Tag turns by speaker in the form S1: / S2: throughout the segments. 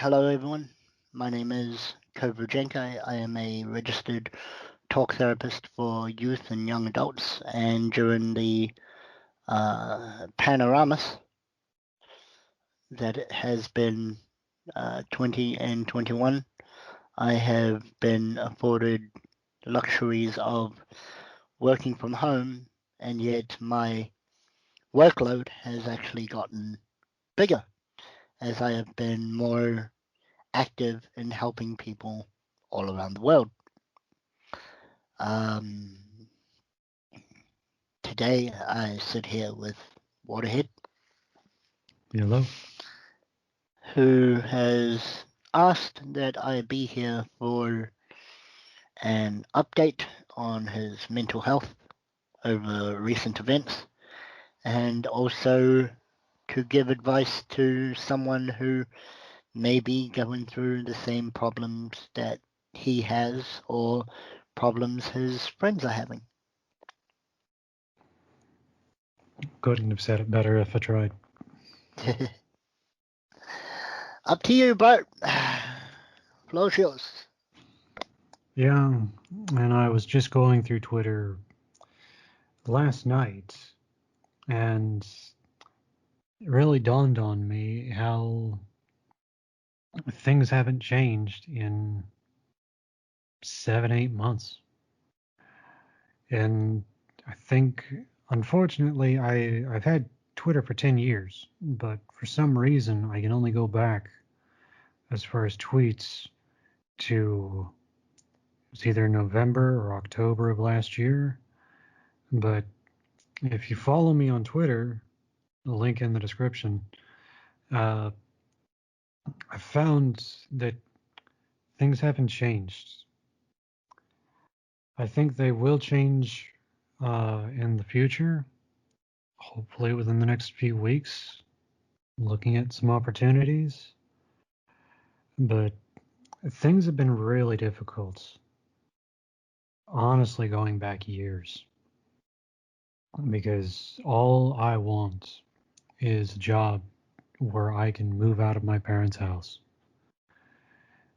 S1: Hello, everyone. My name is Kovu. I am a registered talk therapist for youth and young adults. And during the panoramas that it has been 20 and 21, I have been afforded luxuries of working from home, and yet my workload has actually gotten bigger as I have been more active in helping people all around the world. Um, Today I sit here with Waterhead,
S2: Hello.
S1: who has asked that I be here for an update on his mental health over recent events, and also to give advice to someone who may be going through the same problems that he has or problems his friends are having.
S2: Couldn't have said it better if I tried.
S1: Up to you, Bart. Floor's yours.
S2: Yeah, and I was just going through Twitter last night, and it really dawned on me how things haven't changed in 7, 8 months. And I think, unfortunately, I've had Twitter for 10 years, but for some reason, I can only go back as far as tweets to it's either November or October of last year. But if you follow me on Twitter, the link in the description, uh, I found that things haven't changed. I think they will change in the future, hopefully within the next few weeks, looking at some opportunities. But things have been really difficult, honestly, going back years, because all I want is a job where I can move out of my parents' house.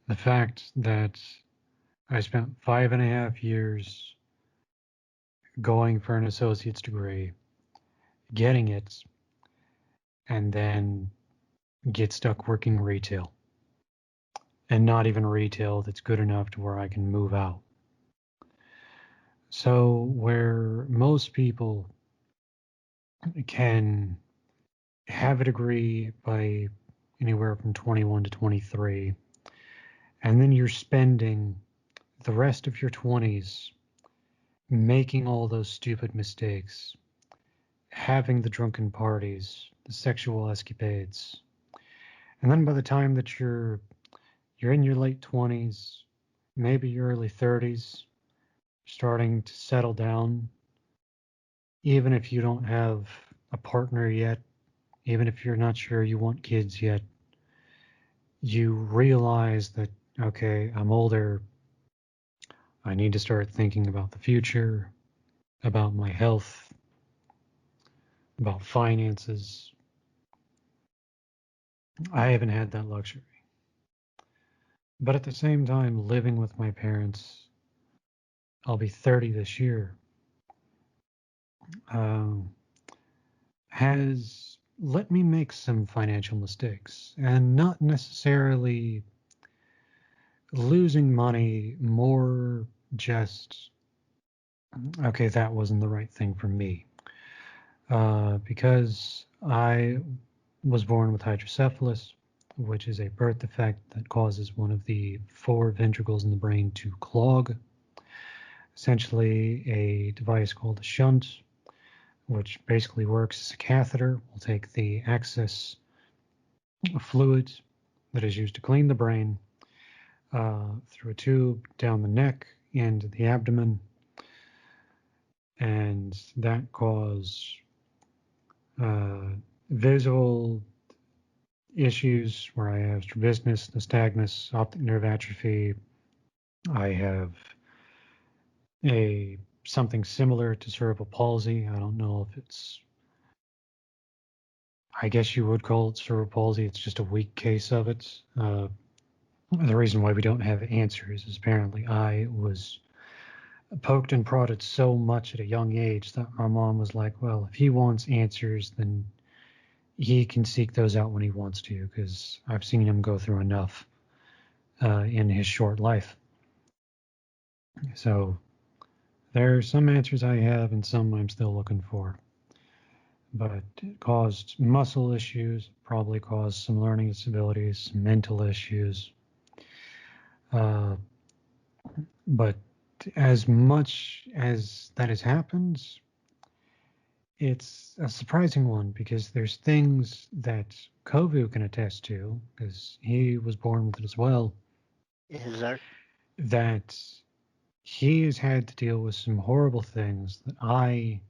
S2: The fact that I spent 5.5 years going for an associate's degree, getting it, and then get stuck working retail. And not even retail that's good enough to where I can move out. So, where most people can have a degree by anywhere from 21 to 23, and then you're spending the rest of your 20s making all those stupid mistakes, having the drunken parties, the sexual escapades. And then by the time that you're in your late 20s, maybe your early 30s, starting to settle down, even if you don't have a partner yet, even if you're not sure you want kids yet, you realize that, okay, I'm older. I need to start thinking about the future, about my health, about finances. I haven't had that luxury. But at the same time, living with my parents, I'll be 30 this year, um, has let me make some financial mistakes and not necessarily losing money, more just, okay, that wasn't the right thing for me. Because I was born with hydrocephalus, which is a birth defect that causes one of the four ventricles in the brain to clog. Essentially, a device called a shunt, which basically works as a catheter, will take the excess fluid that is used to clean the brain through a tube down the neck into the abdomen, and that causes visual issues where I have strabismus, nystagmus, optic nerve atrophy. I have a something similar to cerebral palsy. I don't know if it's I guess you would call it cerebral palsy. It's just a weak case of it. The reason why we don't have answers is apparently I was poked and prodded so much at a young age that my mom was like, well, if he wants answers, then he can seek those out when he wants to, because I've seen him go through enough in his short life. So there are some answers I have and some I'm still looking for. But it caused muscle issues, probably caused some learning disabilities, some mental issues. But as much as that has happened, it's a surprising one because there's things that Kovu can attest to, because he was born with it as well,
S1: Is there?
S2: that he has had to deal with some horrible things that I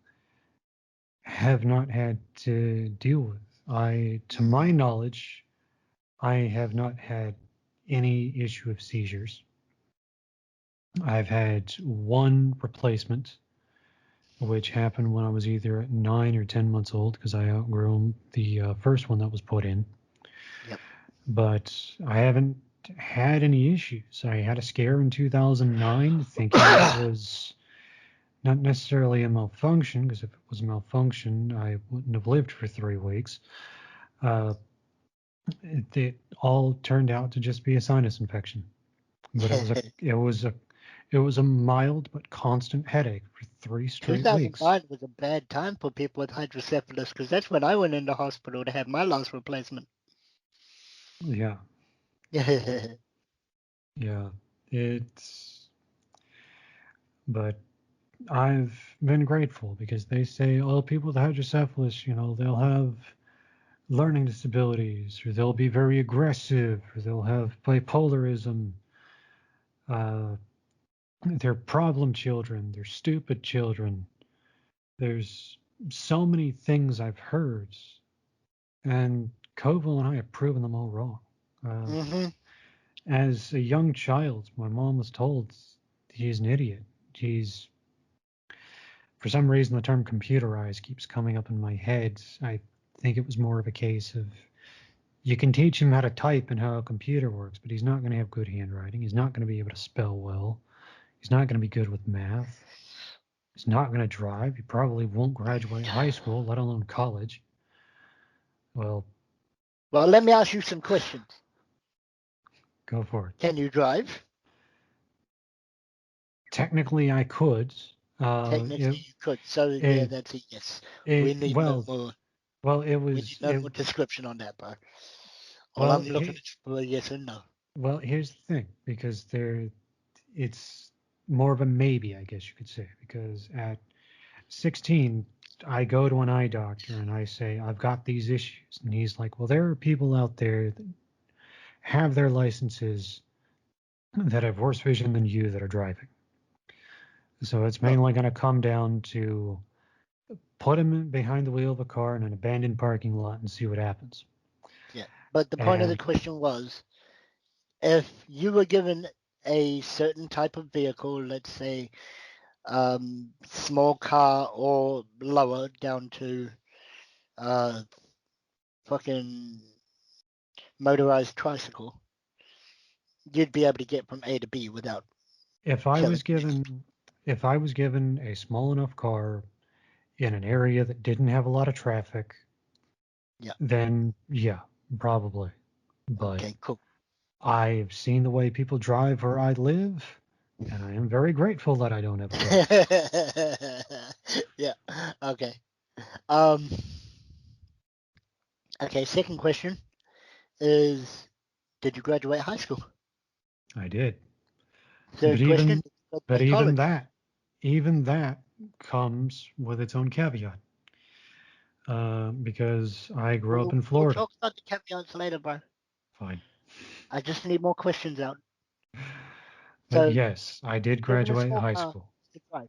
S2: have not had to deal with. To my knowledge, I have not had any issue of seizures. I've had one replacement, which happened when I was either 9 or 10 months old because I outgrew the first one that was put in.
S1: Yep.
S2: But I haven't had any issues. I had a scare in 2009 thinking it was not necessarily a malfunction, because if it was a malfunction, I wouldn't have lived for 3 weeks. It all turned out to just be a sinus infection, but it was a mild but constant headache for 3 straight weeks.
S1: 2009 was a bad time for people with hydrocephalus because that's when I went into hospital to have my last replacement.
S2: Yeah,
S1: Yeah.
S2: yeah. But I've been grateful because they say, oh, people with hydrocephalus, they'll have learning disabilities, or they'll be very aggressive, or they'll have bipolarism. Uh, they're problem children. They're stupid children. There's so many things I've heard, and Koval and I have proven them all wrong.
S1: Mm-hmm.
S2: As a young child, my mom was told he's an idiot. He's, for some reason, the term computerized keeps coming up in my head. I think it was more of a case of you can teach him how to type and how a computer works, but he's not going to have good handwriting. He's not going to be able to spell well. He's not going to be good with math. He's not going to drive. He probably won't graduate high school, let alone college. Well,
S1: Let me ask you some questions.
S2: go for it.
S1: Can you drive?
S2: Technically, I could.
S1: Technically, you could. So, yeah,
S2: it,
S1: that's a yes. We
S2: it,
S1: need no
S2: well,
S1: more.
S2: well, it
S1: We
S2: was,
S1: need no
S2: it,
S1: more description on that, bro. All
S2: well,
S1: I'm looking at for a yes or no.
S2: well, here's the thing, because it's more of a maybe, I guess you could say, because at 16, I go to an eye doctor and I say, I've got these issues. And he's like, well, there are people out there that have their licenses that have worse vision than you that are driving. So it's
S1: Well,
S2: mainly going to come down to put him behind the wheel of a car in an abandoned parking lot and see what happens.
S1: yeah. But the point of the
S2: And
S1: question was, if you were given a certain type of vehicle, let's say small car or lower down to uh, fucking motorized tricycle, you'd be able to get from A to B without
S2: if I
S1: killing
S2: was
S1: an engine.
S2: given if I was given a small enough car in an area that didn't have a lot of traffic,
S1: Yeah.
S2: then yeah, probably. But
S1: Okay, cool.
S2: I've seen the way people drive where I live, and I am very grateful that I don't have a car.
S1: Yeah. Okay. Um. Okay. Second question is, did you graduate high school?
S2: I did. But
S1: Third question, did you
S2: but
S1: graduate college?
S2: even that comes with its own caveat. Because I grew up in
S1: We'll
S2: Florida.
S1: talk about the caveats later, bro.
S2: Fine.
S1: I just need more questions out.
S2: But
S1: So,
S2: yes, I did
S1: given a
S2: graduate
S1: small
S2: high
S1: car
S2: school.
S1: to drive,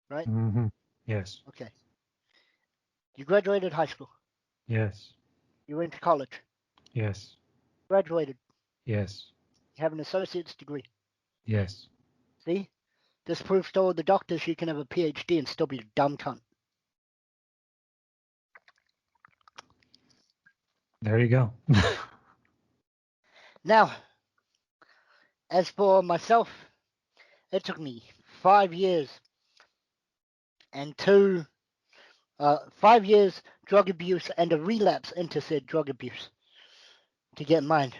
S1: right?
S2: Yes.
S1: Okay. You graduated high school.
S2: Yes.
S1: You went to college.
S2: Yes.
S1: Graduated.
S2: Yes.
S1: You have an associate's degree.
S2: Yes.
S1: See? This proves to all the doctors you can have a PhD and still be a dumb cunt.
S2: There you go.
S1: Now, as for myself, it took me 5 years and 5 years drug abuse and a relapse into said drug abuse to get mine.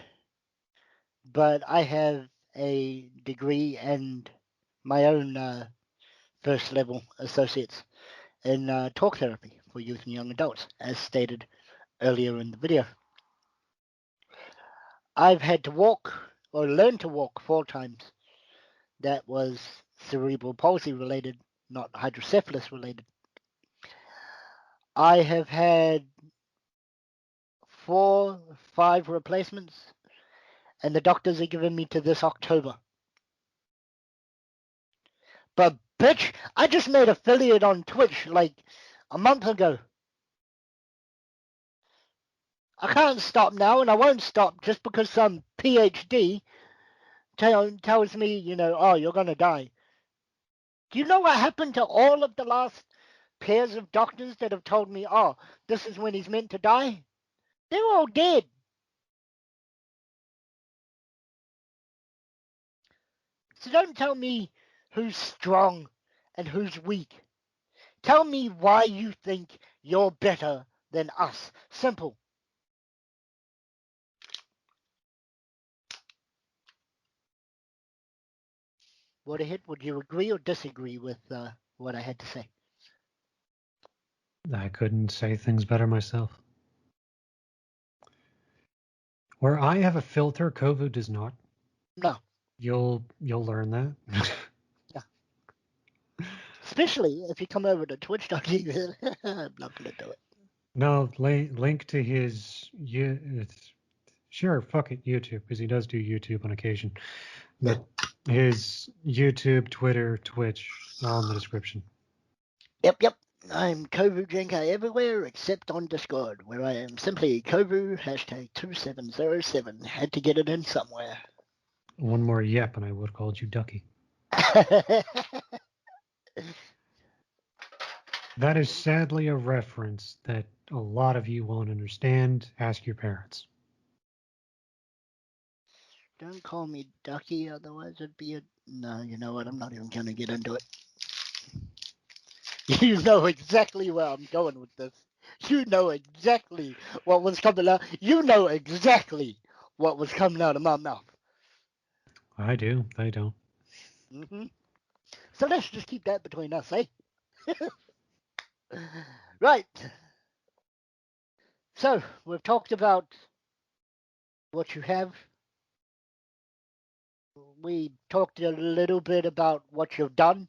S1: But I have a degree and my own first level associates in talk therapy for youth and young adults, as stated earlier in the video. I've had to walk or learn to walk 4 times. That was cerebral palsy related, not hydrocephalus related. I have had 5 replacements, and the doctors are giving me to this October. But bitch, I just made affiliate on Twitch like a month ago. I can't stop now, and I won't stop just because some PhD tells me, oh, you're gonna die. Do you know what happened to all of the last pairs of doctors that have told me, oh, this is when he's meant to die? They're all dead. So don't tell me who's strong and who's weak. Tell me why you think you're better than us. Simple. What a hit. Would you agree or disagree with what I had to say?
S2: I couldn't say things better myself. Where I have a filter, Kovu does not.
S1: No.
S2: You'll learn that.
S1: Yeah. Especially if you come over to twitch.tv. I'm not going to do it.
S2: No, link to his sure, fuck it, YouTube, because he does do YouTube on occasion. But his YouTube, Twitter, Twitch, all in the description.
S1: Yep. I'm Kovu Jenkai everywhere except on Discord, where I am simply Kovu #2707. Had to get it in somewhere.
S2: One more yep, and I would have called you Ducky. That is sadly a reference that a lot of you won't understand. Ask your parents.
S1: Don't call me Ducky, otherwise it'd be a... No, you know what? I'm not even going to get into it. You know exactly where I'm going with this. You know exactly what was coming out. You know exactly what was coming out of my mouth.
S2: I do. They don't.
S1: Mm-hmm. So let's just keep that between us, eh? Right. So we've talked about what you have. We talked a little bit about what you've done.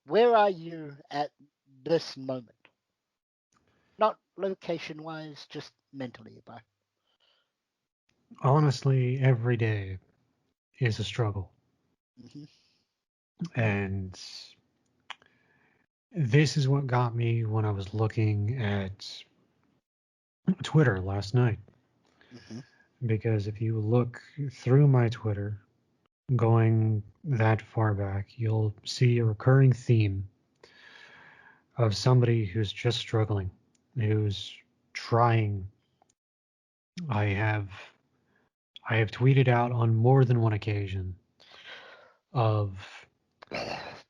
S1: Where are you at this moment? Not location-wise, just mentally, bro.
S2: Honestly, every day is a struggle.
S1: Mm-hmm.
S2: And this is what got me when I was looking at Twitter last night.
S1: Mm-hmm.
S2: Because if you look through my Twitter, going that far back, you'll see a recurring theme of somebody who's just struggling, who's trying. I have tweeted out on more than one occasion of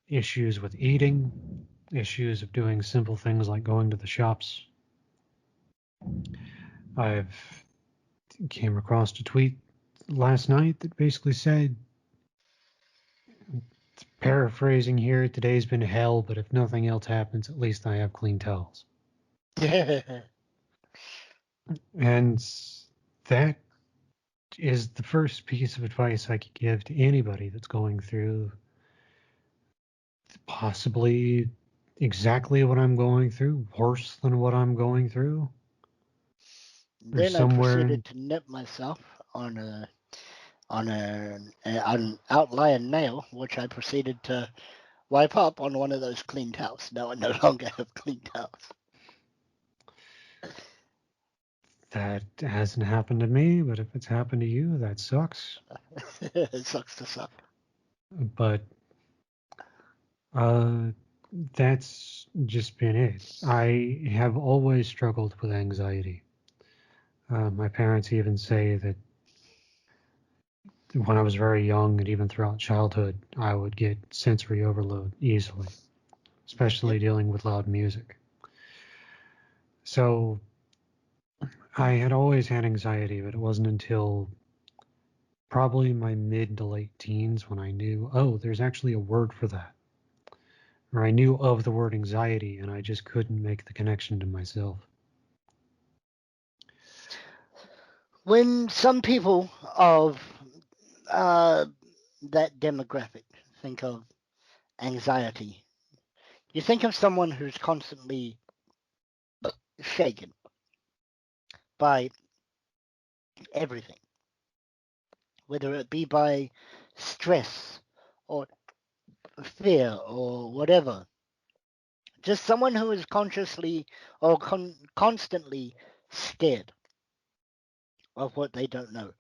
S2: issues with eating, issues of doing simple things like going to the shops. I've came across a tweet last night that basically said, paraphrasing here, today's been hell, but if nothing else happens, at least I have clean towels. And that is the first piece of advice I could give to anybody that's going through possibly exactly what I'm going through, worse than what I'm going through.
S1: Then I proceeded to nip myself on an outlier nail, which I proceeded to wipe up on one of those clean towels. Now I no longer have clean towels.
S2: That hasn't happened to me, but if it's happened to you, that sucks.
S1: It sucks to suck.
S2: But that's just been it. I have always struggled with anxiety. My parents even say that when I was very young and even throughout childhood, I would get sensory overload easily, especially
S1: Yep.
S2: dealing with loud music. So I had always had anxiety, but it wasn't until probably my mid to late teens when I knew, oh, there's actually a word for that. Or I knew of the word anxiety and I just couldn't make the connection to myself.
S1: When some people of uh, that demographic think of anxiety, you think of someone who's constantly shaken by everything, whether it be by stress or fear or whatever. Just someone who is consciously or constantly scared of what they don't know.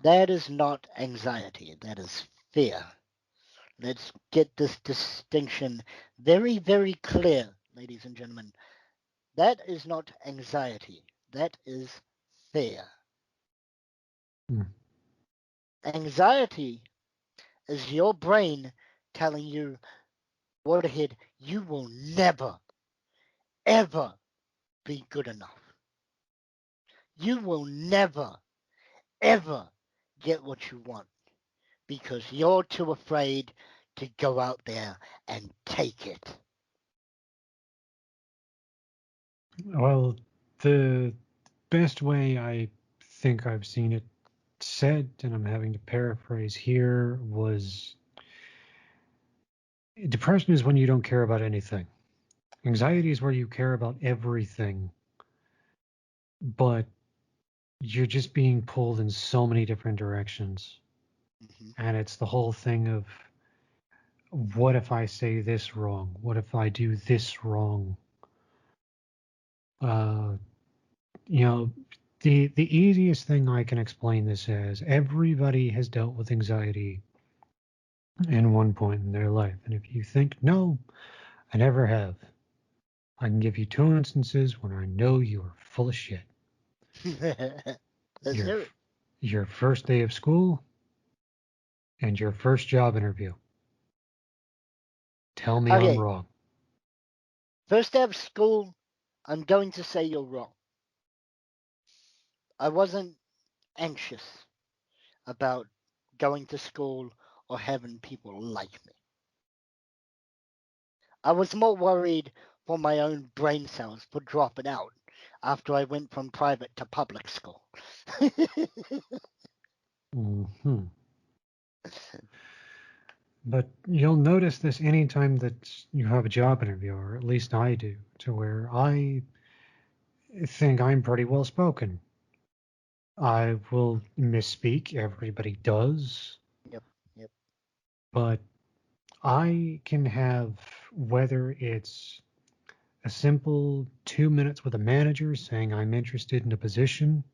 S1: That is not anxiety, that is fear. Let's get this distinction very, very clear, ladies and gentlemen. That is not anxiety, that is fear.
S2: Mm.
S1: Anxiety is your brain telling you, Waterhead, you will never, ever be good enough. You will never, ever get what you want because you're too afraid to go out there and take it.
S2: Well, the best way I think I've seen it said, and I'm having to paraphrase here, was depression is when you don't care about anything. Anxiety is where you care about everything, but you're just being pulled in so many different directions.
S1: Mm-hmm.
S2: And it's the whole thing of what if I say this wrong? What if I do this wrong? Uh, you know, the easiest thing I can explain this as everybody has dealt with anxiety in one point in their life. And if you think, no, I never have, I can give you two instances when I know you are full of shit.
S1: Let's
S2: Your
S1: hear it.
S2: your first day of school and your first job interview. Tell me I'm
S1: Okay,
S2: wrong.
S1: first day of school, I'm going to say you're wrong. I wasn't anxious about going to school or having people like me. I was more worried for my own brain cells for dropping out after I went from private to public school.
S2: Hmm. But you'll notice this anytime that you have a job interview, or at least I do, to where I think I'm pretty well spoken. I will misspeak, everybody does,
S1: Yep, yep.
S2: but I can have, whether it's a simple 2 minutes with a manager saying I'm interested in a position,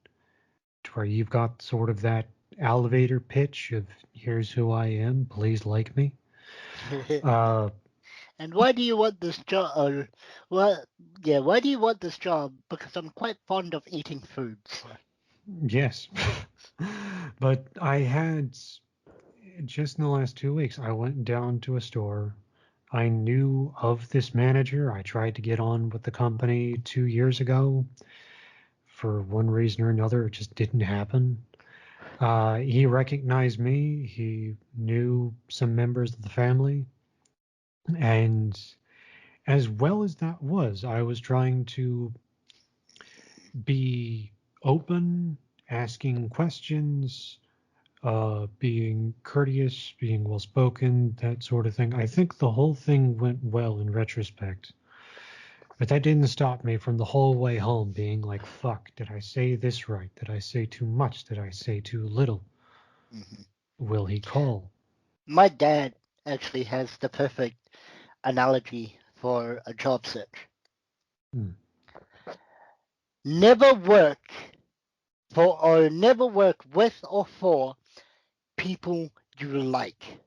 S2: to where you've got sort of that elevator pitch of here's who I am, please like me. Uh,
S1: And why do you want this job? Well, yeah, why do you want this job? Because I'm quite fond of eating foods.
S2: yes. But I had just in the last 2 weeks, I went down to a store. I knew of this manager. I tried to get on with the company 2 years ago. For one reason or another, it just didn't happen. He recognized me. He knew some members of the family. And as well as that was, I was trying to be open, asking questions, being courteous, being well spoken, that sort of thing. I think the whole thing went well in retrospect. But that didn't stop me from the whole way home being like, fuck, did I say this right? Did I say too much? Did I say too little?
S1: Mhm.
S2: Will he call?
S1: My dad actually has the perfect analogy for a job search.
S2: Hmm.
S1: Never work never work with or for people you like.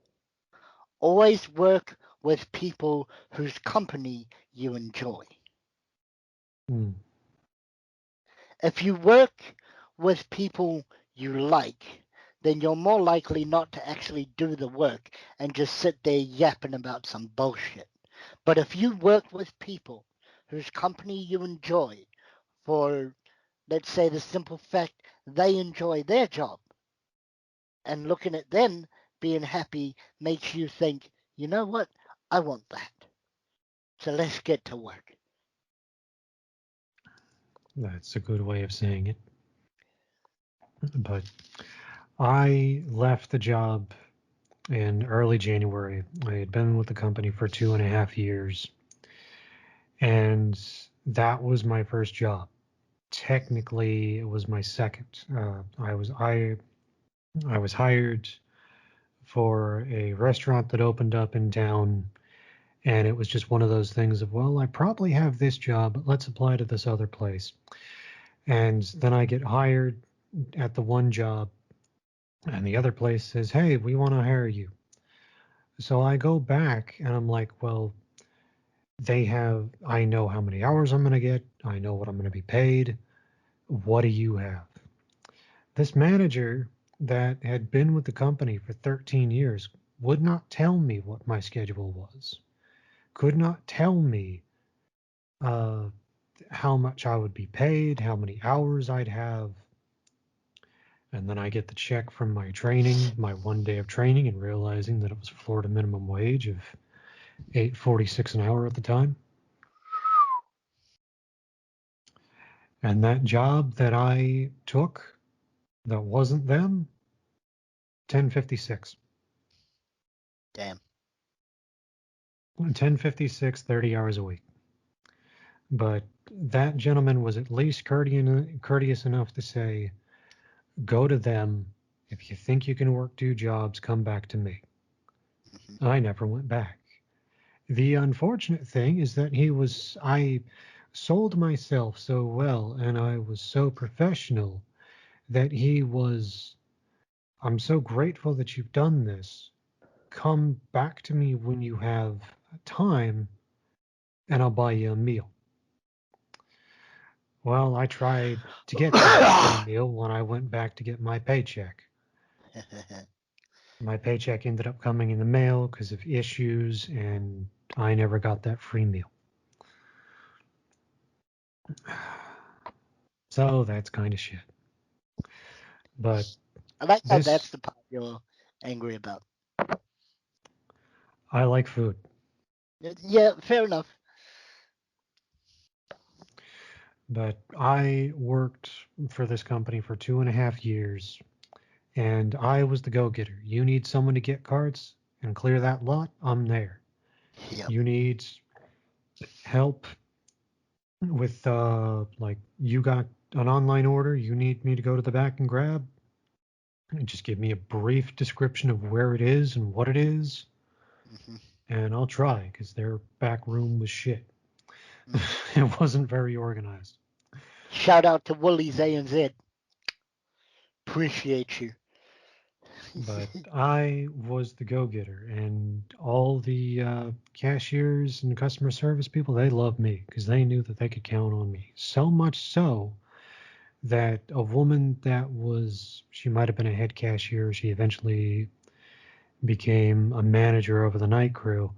S1: Always work with people whose company you enjoy.
S2: Hmm.
S1: If you work with people you like, then you're more likely not to actually do the work and just sit there yapping about some bullshit. But if you work with people whose company you enjoy for, let's say, the simple fact they enjoy their job, and looking at them being happy makes you think, you know what? I want that. So let's get to work.
S2: That's a good way of saying it. But I left the job in early January. I had been with the company for 2.5 years, and that was my first job. Technically, it was my second. I was hired for a restaurant that opened up in town, and it was just one of those things of, well, I probably have this job, but let's apply to this other place. And then I get hired at the one job, and the other place says, hey, we want to hire you. So I go back and I'm like, well, I know how many hours I'm going to get. I know what I'm going to be paid. What do you have? This manager that had been with the company for 13 years would not tell me what my schedule was, could not tell me uh, how much I would be paid, how many hours I'd have. And then I get the check from my training, my 1 day of training, and realizing that it was Florida minimum wage of $8.46 an hour at the time. And that job that I took that wasn't them, 10.56.
S1: Damn.
S2: 10.56, 30 hours a week. But that gentleman was at least courteous enough to say, go to them. If you think you can work 2 jobs, come back to me.
S1: Mhm.
S2: I never went back. The unfortunate thing is that I sold myself so well and I was so professional that I'm so grateful that you've done this. Come back to me when you have time and I'll buy you a meal. Well, I tried to get that free meal when I went back to get my paycheck. My paycheck ended up coming in the mail because of issues, and I never got that free meal. So that's kind of shit. But
S1: I like how that's
S2: this,
S1: the part you're angry about.
S2: I like food.
S1: Yeah, fair enough.
S2: But I worked for this company for 2.5 years, and I was the go getter. You need someone to get cards and clear that lot? I'm there.
S1: Yep.
S2: You need help with, like, you got an online order you need me to go to the back and grab? Just give me a brief description of where it is and what it is,
S1: Hmm.
S2: and I'll try because their back room was shit.
S1: Hmm.
S2: It wasn't very organized.
S1: Shout out to Woolies ANZ. Appreciate you.
S2: But I was the go-getter, and all the cashiers and customer service people, they loved me because they knew that they could count on me. So much so that a woman she might have been a head cashier, she eventually became a manager over the night crew,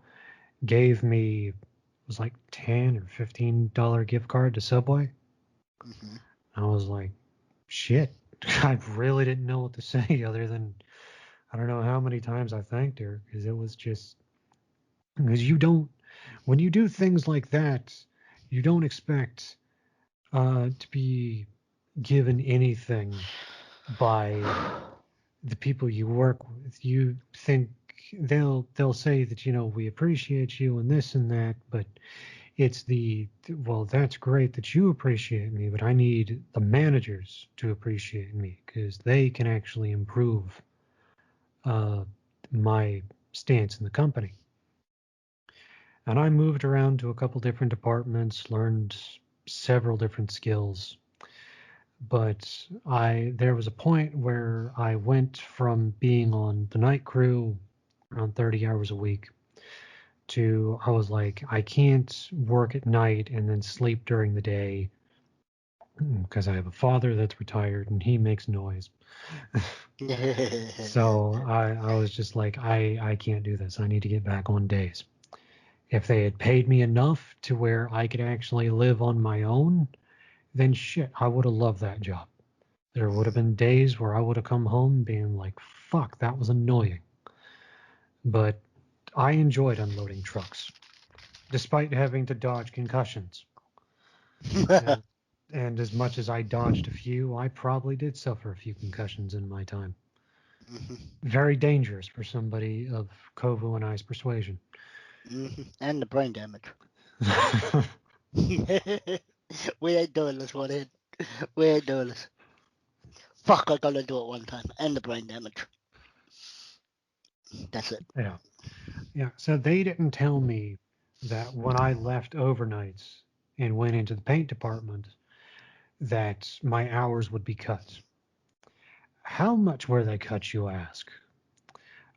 S2: gave me, it was like $10 or $15 gift card to Subway.
S1: Hmm.
S2: I was like, shit. I really didn't know what to say other than I don't know how many times I thanked her because it was just because when you do things like that, you don't expect to be given anything by the people you work with. You think they'll say that we appreciate you and this and that, but it's well, that's great that you appreciate me, but I need the managers to appreciate me because they can actually improve uh, my stance in the company. And I moved around to a couple different departments, learned several different skills. But there was a point where I went from being on the night crew around 30 hours a week to I was like, I can't work at night and then sleep during the day because I have a father that's retired and he makes noise. So I was just like, I can't do this. I need to get back on days. If they had paid me enough to where I could actually live on my own, then shit, I would have loved that job. There would have been days where I would have come home being like, fuck, that was annoying. But I enjoyed unloading trucks, despite having to dodge concussions. And, and as much as I dodged a few, I probably did suffer a few concussions in my time. Very dangerous for somebody of Kovu and I's persuasion.
S1: And the brain damage. We ain't doing this one in. We ain't doing this. Fuck, I gotta do it one time. And the brain damage. That's it.
S2: Yeah. Yeah. So they didn't tell me that when I left overnights and went into the paint department that my hours would be cut. How much were they cut, you ask?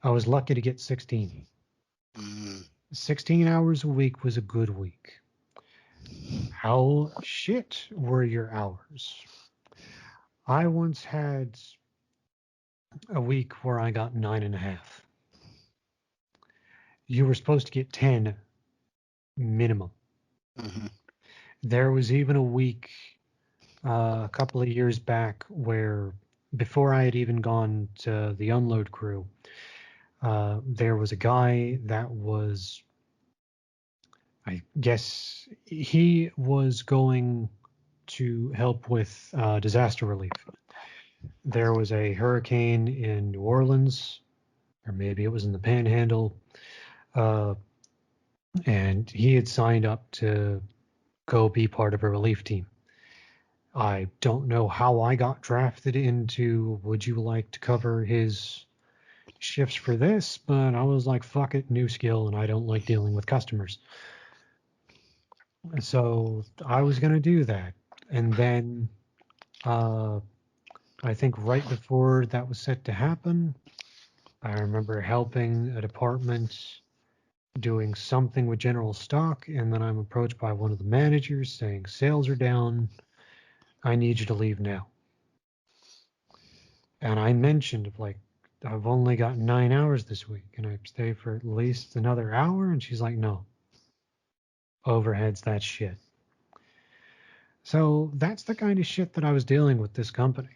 S2: I was lucky to get 16. 16 hours a week was a good week. How shit were your hours? I once had a week where I got 9.5. You were supposed to get 10 minimum. There was even a week a couple of years back where before I had even gone to the unload crew, there was a guy that was, I guess he was going to help with disaster relief. There was a hurricane in New Orleans, or maybe it was in the Panhandle, and he had signed up to go be part of a relief team. I don't know how I got drafted into would you like to cover his shifts for this, but I was like, fuck it, new skill, and I don't like dealing with customers. So I was going to do that. And then I think right before that was set to happen, I remember helping a department doing something with general stock, and then I'm approached by one of the managers saying, sales are down. I need you to leave now. And I mentioned, like, I've only got 9 hours this week. Can I stay for at least another hour? And she's like, no. Overheads, that shit. So that's the kind of shit that I was dealing with this company.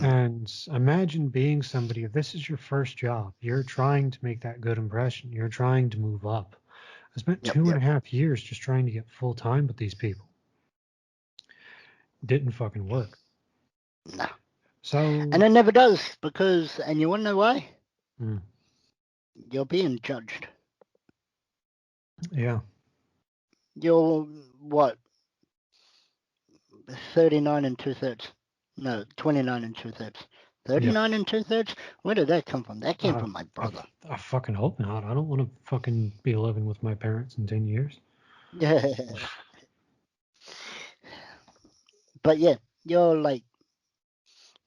S2: And imagine being somebody, if this is your first job, you're trying to make that good impression. You're trying to move up. I spent 2.5 years just trying to get full time with these people. Didn't fucking work.
S1: No.
S2: So.
S1: And it never does because, and you want to know why?
S2: Mm.
S1: You're being judged.
S2: Yeah.
S1: You're what? 39 and 2/3. No, 29 and 2/3. 39 and 2/3? Where did that come from? That came from my brother.
S2: I fucking hope not. I don't want to fucking be living with my parents in 10 years.
S1: Yeah. But yeah, you're like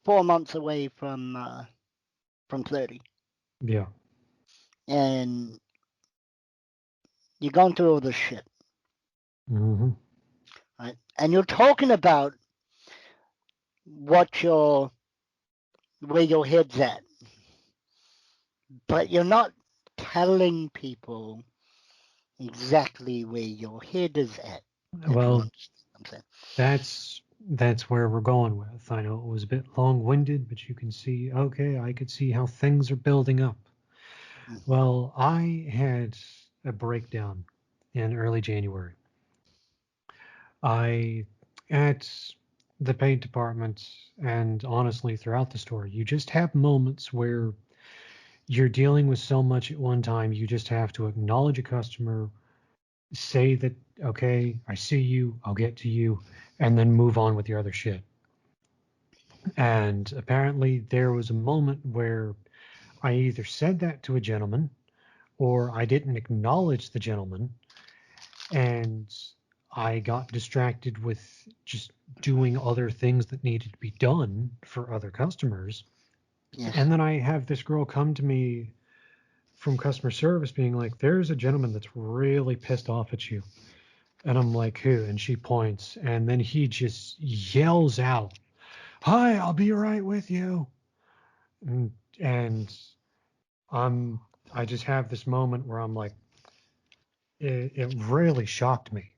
S1: 4 months away from 30.
S2: Yeah.
S1: And you're going through all this shit.
S2: Mm-hmm.
S1: Right? And you're talking about where your head's at. But you're not telling people exactly where your head is at.
S2: Well, that's where we're going with. I know it was a bit long-winded, but you can see, okay, I could see how things are building up. Well, I had a breakdown in early January. At the paint department, and honestly throughout the store, you just have moments where you're dealing with so much at one time, you just have to acknowledge a customer, say that, okay, I see you, I'll get to you, and then move on with your other shit. And apparently there was a moment where I either said that to a gentleman or I didn't acknowledge the gentleman, and I got distracted with just doing other things that needed to be done for other customers. Yes. And then I have this girl come to me from customer service being like, there's a gentleman that's really pissed off at you. And I'm like, who? And she points. And then he just yells out, hi, I'll be right with you. And I just have this moment where I'm like, it really shocked me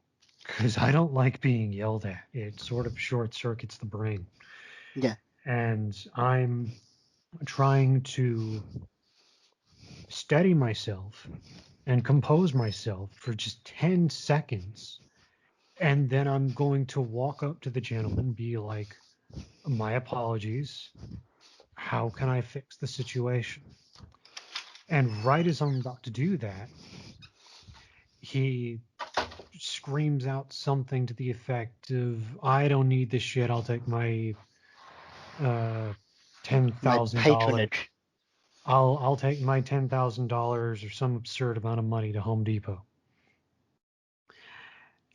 S2: because I don't like being yelled at. It sort of short circuits the brain.
S1: Yeah.
S2: And I'm trying to steady myself and compose myself for just 10 seconds. And then I'm going to walk up to the gentleman, be like, my apologies. How can I fix the situation? And right as I'm about to do that, he screams out something to the effect of, I don't need this shit. I'll take my
S1: My
S2: $10,000.
S1: patronage.
S2: I'll take my $10,000 or some absurd amount of money to Home Depot.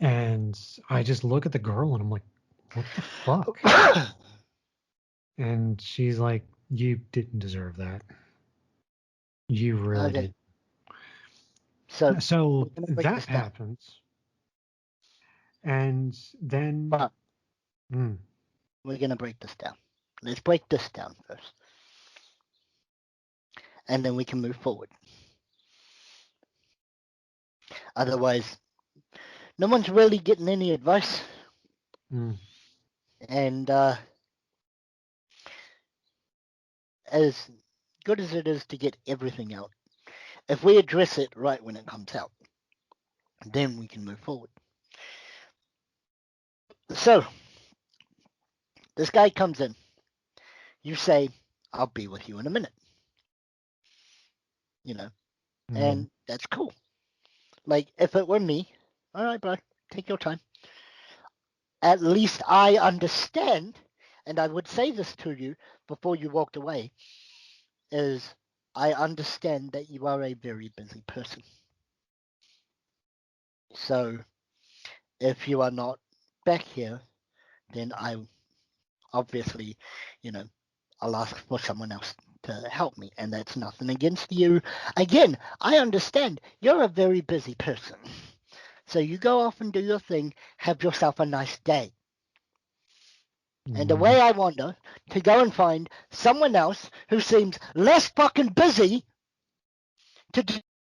S2: And I just look at the girl and I'm like, what the fuck? And she's like, you didn't deserve that. You really
S1: Okay.
S2: did.
S1: So
S2: So
S1: we're gonna break
S2: that
S1: this down.
S2: happens. And then,
S1: But
S2: mm,
S1: we're gonna break this down. Let's break this down first. And then we can move forward. Otherwise, no one's really getting any advice.
S2: mm,
S1: And as good as it is to get everything out, if we address it right when it comes out, then we can move forward. So, this guy comes in. You say, I'll be with you in a minute. And that's cool. Like, if it were me, all right, bro, take your time. At least I understand, and I would say this to you before you walked away, is I understand that you are a very busy person. So if you are not back here, then I obviously, you know, I'll ask for someone else to help me. And that's nothing against you. Again, I understand you're a very busy person. So you go off and do your thing, have yourself a nice day. And away I wander to go and find someone else who seems less fucking busy to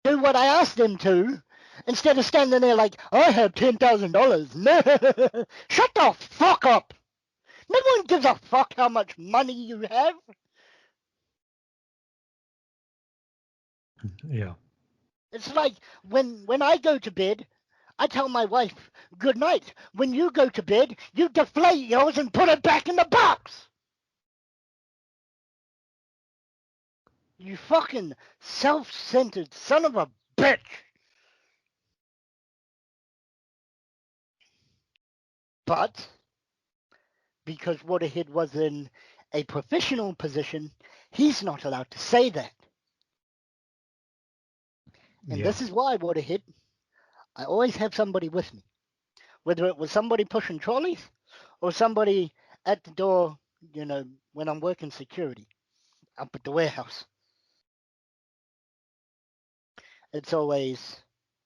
S1: do what I asked them to, instead of standing there like, I have $10,000. No, shut the fuck up. No one gives a fuck how much money you have.
S2: yeah.
S1: It's like when I go to bed, I tell my wife, good night. When you go to bed, you deflate yours and put it back in the box. You fucking self-centered son of a bitch. But because Waterhead was in a professional position, he's not allowed to say that. And
S2: Yeah.
S1: this is why, Waterhead, I always have somebody with me. Whether it was somebody pushing trolleys or somebody at the door, when I'm working security up at the warehouse. It's always,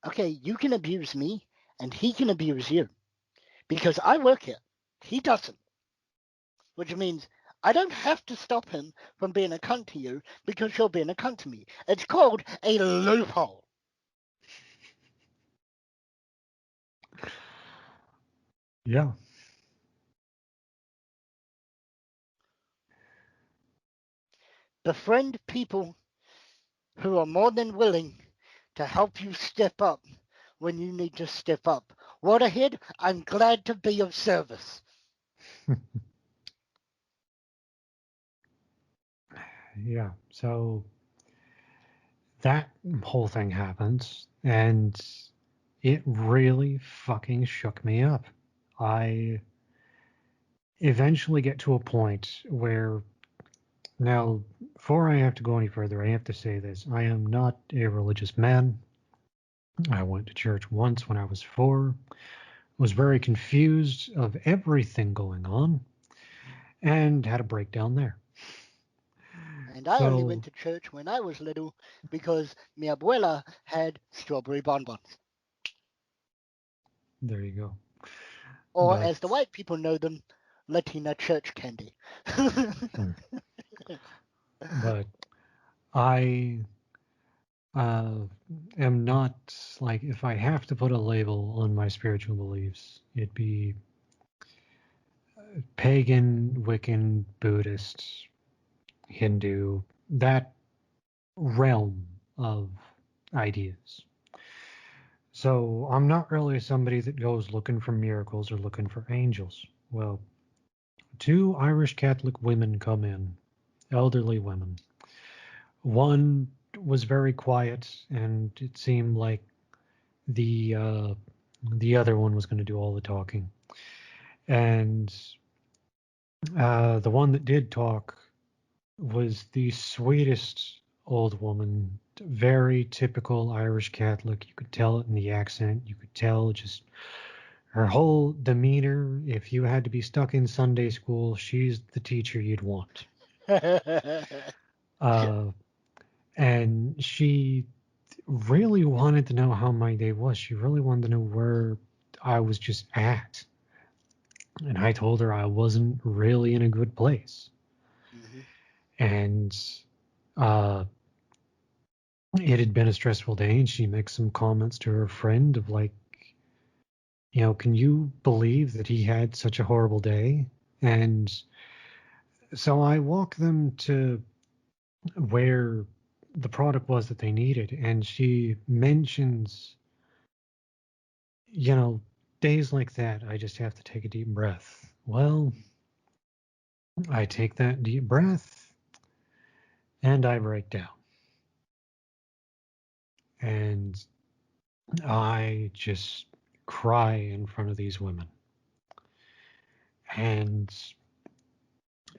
S1: okay, you can abuse me and he can abuse you because I work here. He doesn't. Which means I don't have to stop him from being a cunt to you because you're being a cunt to me. It's called a loophole.
S2: Yeah.
S1: Befriend people who are more than willing to help you step up when you need to step up. Waterhead, I'm glad to be of service.
S2: Yeah. So that whole thing happens, and it really fucking shook me up. I eventually get to a point where now, before I have to go any further, I have to say this. I am not a religious man. I went to church once when I was 4, was very confused of everything going on, and had a breakdown there.
S1: And I only
S2: So
S1: went to church when I was little because mi abuela had strawberry bonbons.
S2: there you go.
S1: Or
S2: But
S1: as the white people know them, Latina church candy.
S2: hmm, but I uh, am not like, if I have to put a label on my spiritual beliefs, it'd be pagan, Wiccan, Buddhist, Hindu, that realm of ideas. So I'm not really somebody that goes looking for miracles or looking for angels. Well, two Irish Catholic women come in, elderly women. One was very quiet, and it seemed like the uh, the other one was going to do all the talking. And the one that did talk was the sweetest old woman, very typical Irish Catholic. You could tell it in the accent. You could tell just her whole demeanor. If you had to be stuck in Sunday school, she's the teacher you'd want. Uh, and she really wanted to know how my day was. She really wanted to know where I was just at. And I told her I wasn't really in a good place.
S1: Mhm.
S2: And uh, it had been a stressful day. And she makes some comments to her friend of like, can you believe that he had such a horrible day? And so I walk them to where the product was that they needed. And she mentions, you know, days like that, I just have to take a deep breath. Well, I take that deep breath and I break down. And I just cry in front of these women. And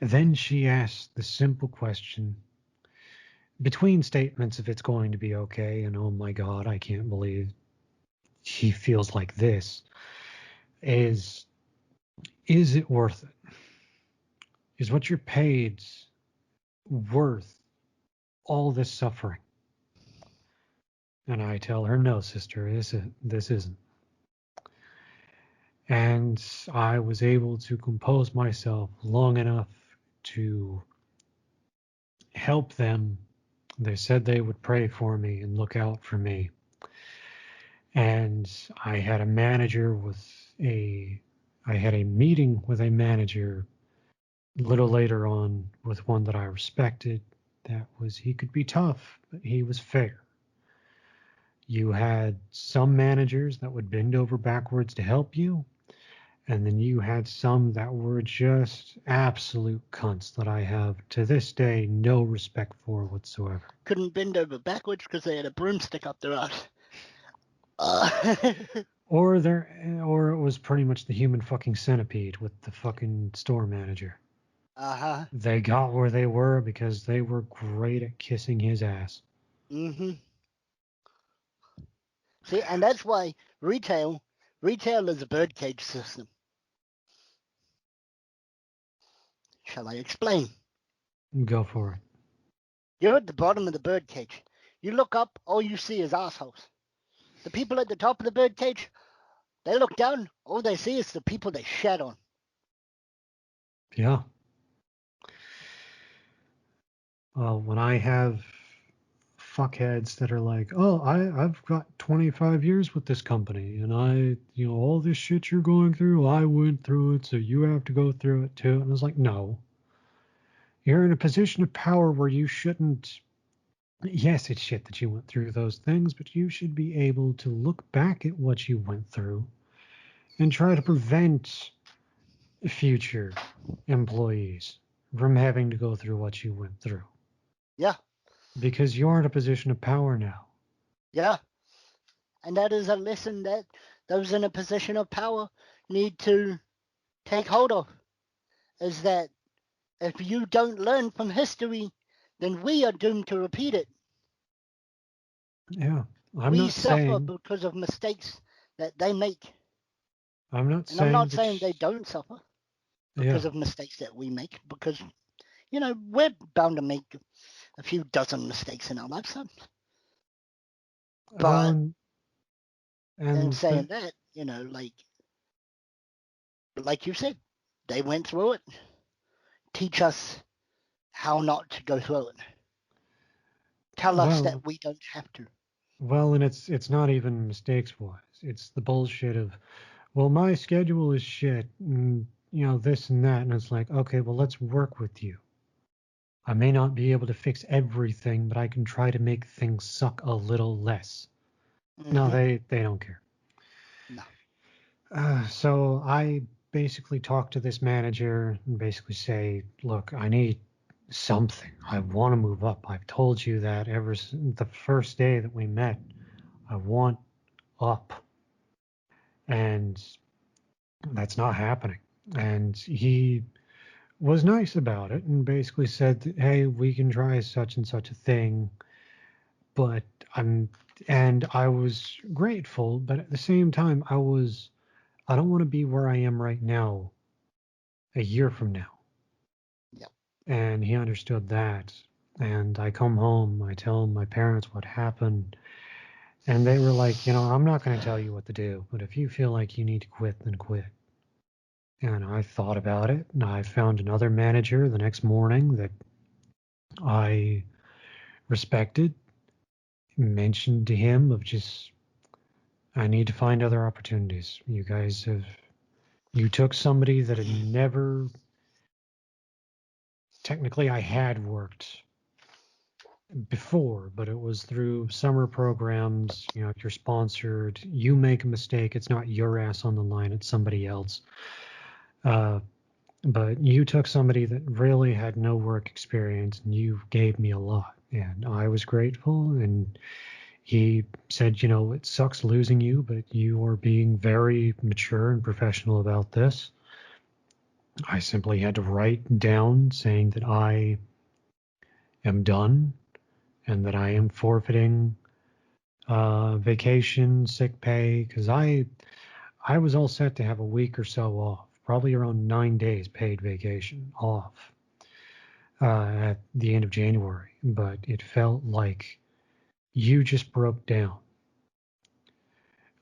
S2: then she asks the simple question between statements if it's going to be okay and oh my God, I can't believe he feels like this, is it worth it? Is what you're paid worth all this suffering? And I tell her, no, sister, this isn't. And I was able to compose myself long enough to help them. They said they would pray for me and look out for me. And I had a meeting with a manager a little later on with one that I respected. He could be tough, but he was fair. You had some managers that would bend over backwards to help you, and then you had some that were just absolute cunts that I have to this day no respect for whatsoever.
S1: Couldn't bend over backwards because they had a broomstick up their ass. Uh,
S2: Or or it was pretty much the human fucking centipede with the fucking store manager.
S1: uh-huh.
S2: They got where they were because they were great at kissing his ass.
S1: Mm-hmm. See, and that's why retail is a birdcage system. Shall I explain?
S2: Go for it.
S1: You're at the bottom of the birdcage. You look up, all you see is assholes. The people at the top of the birdcage, they look down, all they see is the people they shat on.
S2: Yeah. Well, when I have fuckheads that are like, oh, I've got 25 years with this company and all this shit you're going through, I went through it, so you have to go through it too. And I was like, no, you're in a position of power where you shouldn't. Yes, it's shit that you went through those things, but you should be able to look back at what you went through and try to prevent future employees from having to go through what you went through.
S1: Yeah,
S2: Because you're in a position of power now.
S1: yeah. And that is a lesson that those in a position of power need to take hold of, is that if you don't learn from history, then we are doomed to repeat it.
S2: Yeah. I'm
S1: We
S2: not
S1: suffer
S2: saying
S1: because of mistakes that they make.
S2: I'm not
S1: And I'm
S2: saying
S1: not
S2: that
S1: saying they don't suffer
S2: yeah.
S1: because of mistakes that we make, because we're bound to make a few dozen mistakes in our lifetimes. But
S2: Well,
S1: in
S2: and
S1: saying that, like you said, they went through it. Teach us how not to go through it. Tell us
S2: well,
S1: that we don't have to.
S2: and it's not even mistakes wise. It's the bullshit of, well, my schedule is shit, and this and that, and it's like, okay, well, let's work with you. I may not be able to fix everything, but I can try to make things suck a little less. No,
S1: Mm-hmm.
S2: they don't care.
S1: No.
S2: So I basically talk to this manager and basically say, look, I need something. I want to move up. I've told you that ever since the first day that we met. I want up. And that's not happening. And he was nice about it and basically said, that, hey, we can try such and such a thing. But and I was grateful, but at the same time, I don't want to be where I am right now a year from now.
S1: Yep.
S2: And he understood that. And I come home, I tell my parents what happened, and they were like, I'm not going to tell you what to do, but if you feel like you need to quit, then quit. And I thought about it, and I found another manager the next morning that I respected, mentioned to him of just, I need to find other opportunities. You took somebody that had never, technically I had worked before, but it was through summer programs. If you're sponsored, you make a mistake, it's not your ass on the line, it's somebody else. But you took somebody that really had no work experience and you gave me a lot. And I was grateful. And he said, it sucks losing you, but you are being very mature and professional about this. I simply had to write down saying that I am done and that I am forfeiting vacation, sick pay, because I was all set to have a week or so off, probably around 9 days paid vacation off at the end of January, but it felt like you just broke down.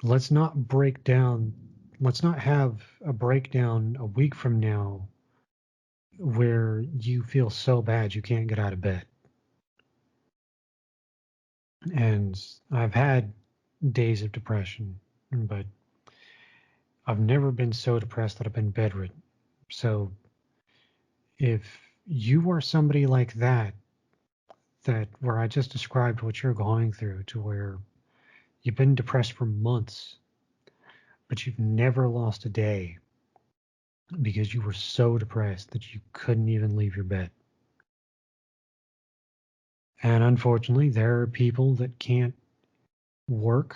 S2: Let's not break down. Let's not have a breakdown a week from now where you feel so bad you can't get out of bed. And I've had days of depression, but I've never been so depressed that I've been bedridden. So if you are somebody like that, where I just described what you're going through, to where you've been depressed for months, but you've never lost a day because you were so depressed that you couldn't even leave your bed. And unfortunately, there are people that can't work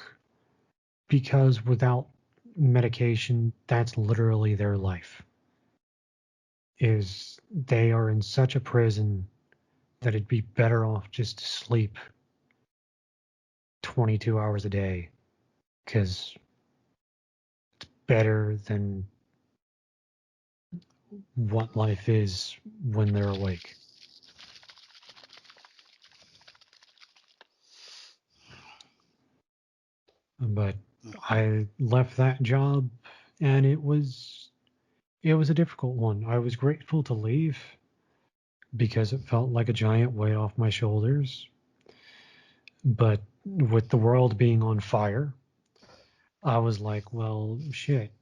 S2: because without medication, that's literally their life. Is they are in such a prison that it'd be better off just to sleep 22 hours a day because it's better than what life is when they're awake. But I left that job and it was a difficult one. I was grateful to leave because it felt like a giant weight off my shoulders. But with the world being on fire, I was like, well, shit,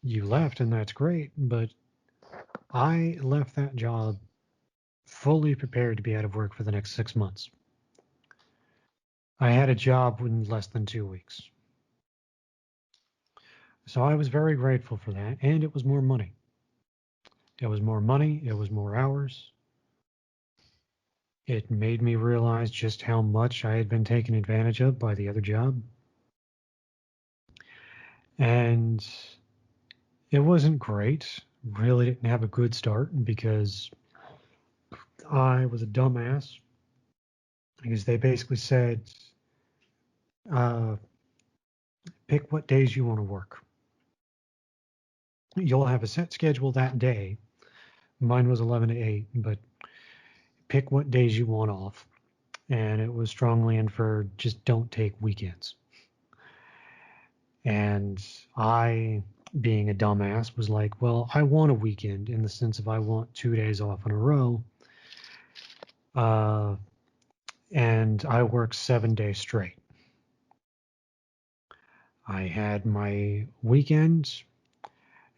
S2: you left and that's great, but I left that job fully prepared to be out of work for the next 6 months. I had a job in less than 2 weeks. So I was very grateful for that. And it was more money. It was more money. It was more hours. It made me realize just how much I had been taken advantage of by the other job. And it wasn't great. Really didn't have a good start because I was a dumbass. Because they basically said, uh, pick what days you want to work. You'll have a set schedule that day, Mine was 11 to 8, but pick what days you want off. And it was strongly inferred just don't take weekends. And I, being a dumbass, was like, well, I want a weekend in the sense of I want 2 days off in a row. Uh, and I worked 7 days straight. I had my weekend,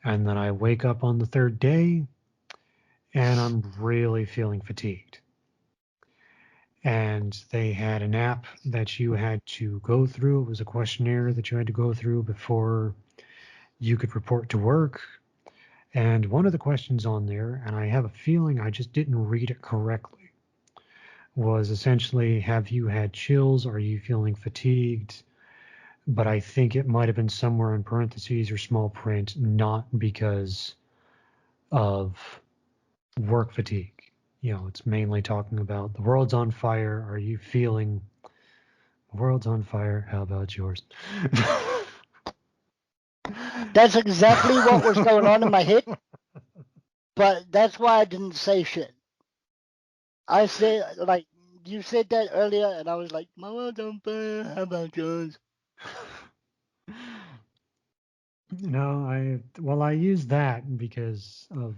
S2: and then I wake up on the third day, and I'm really feeling fatigued. And they had an app that you had to go through. It was a questionnaire that you had to go through before you could report to work. And one of the questions on there, and I have a feeling I just didn't read it correctly, was essentially, have you had chills? Are you feeling fatigued? But I think it might have been somewhere in parentheses or small print, not because of work fatigue. It's mainly talking about the world's on fire. Are you feeling the world's on fire? How about yours?
S1: That's exactly what was going on in my head, but that's why I didn't say shit. I said, like, you said that earlier, and I was like, my world's on fire, how about yours?
S2: I use that because of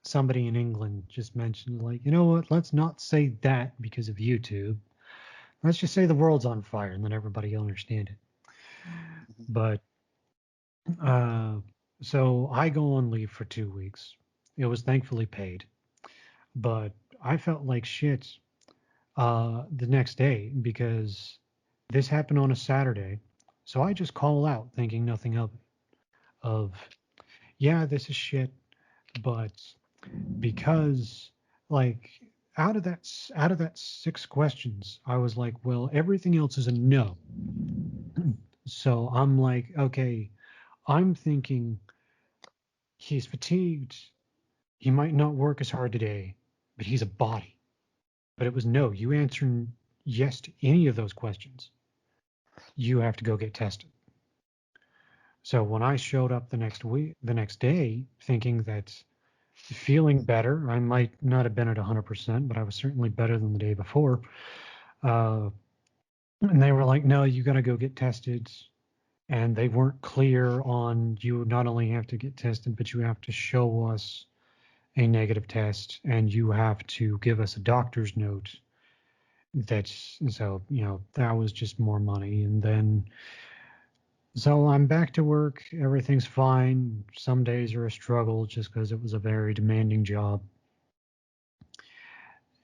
S2: somebody in England just mentioned, like, you know what? Let's not say that because of YouTube. Let's just say the world's on fire, and then everybody will understand it. But uh, so I go on leave for 2 weeks. It was thankfully paid, but I felt like shit the next day because this happened on a Saturday. So I just call out thinking nothing of it. Of yeah, this is shit, but because like out of that 6 questions, I was like, well, everything else is a no. So I'm like, okay, I'm thinking he's fatigued. He might not work as hard today, but he's a body. But it was no. You answering yes to any of those questions, you have to go get tested. So when I showed up the next day, thinking that feeling better, I might not have been at 100%, but I was certainly better than the day before. Uh, and they were like, no, you got to go get tested. And they weren't clear on you not only have to get tested, but you have to show us a negative test and you have to give us a doctor's note. That was just more money. And then, so I'm back to work. Everything's fine. Some days are a struggle just because it was a very demanding job.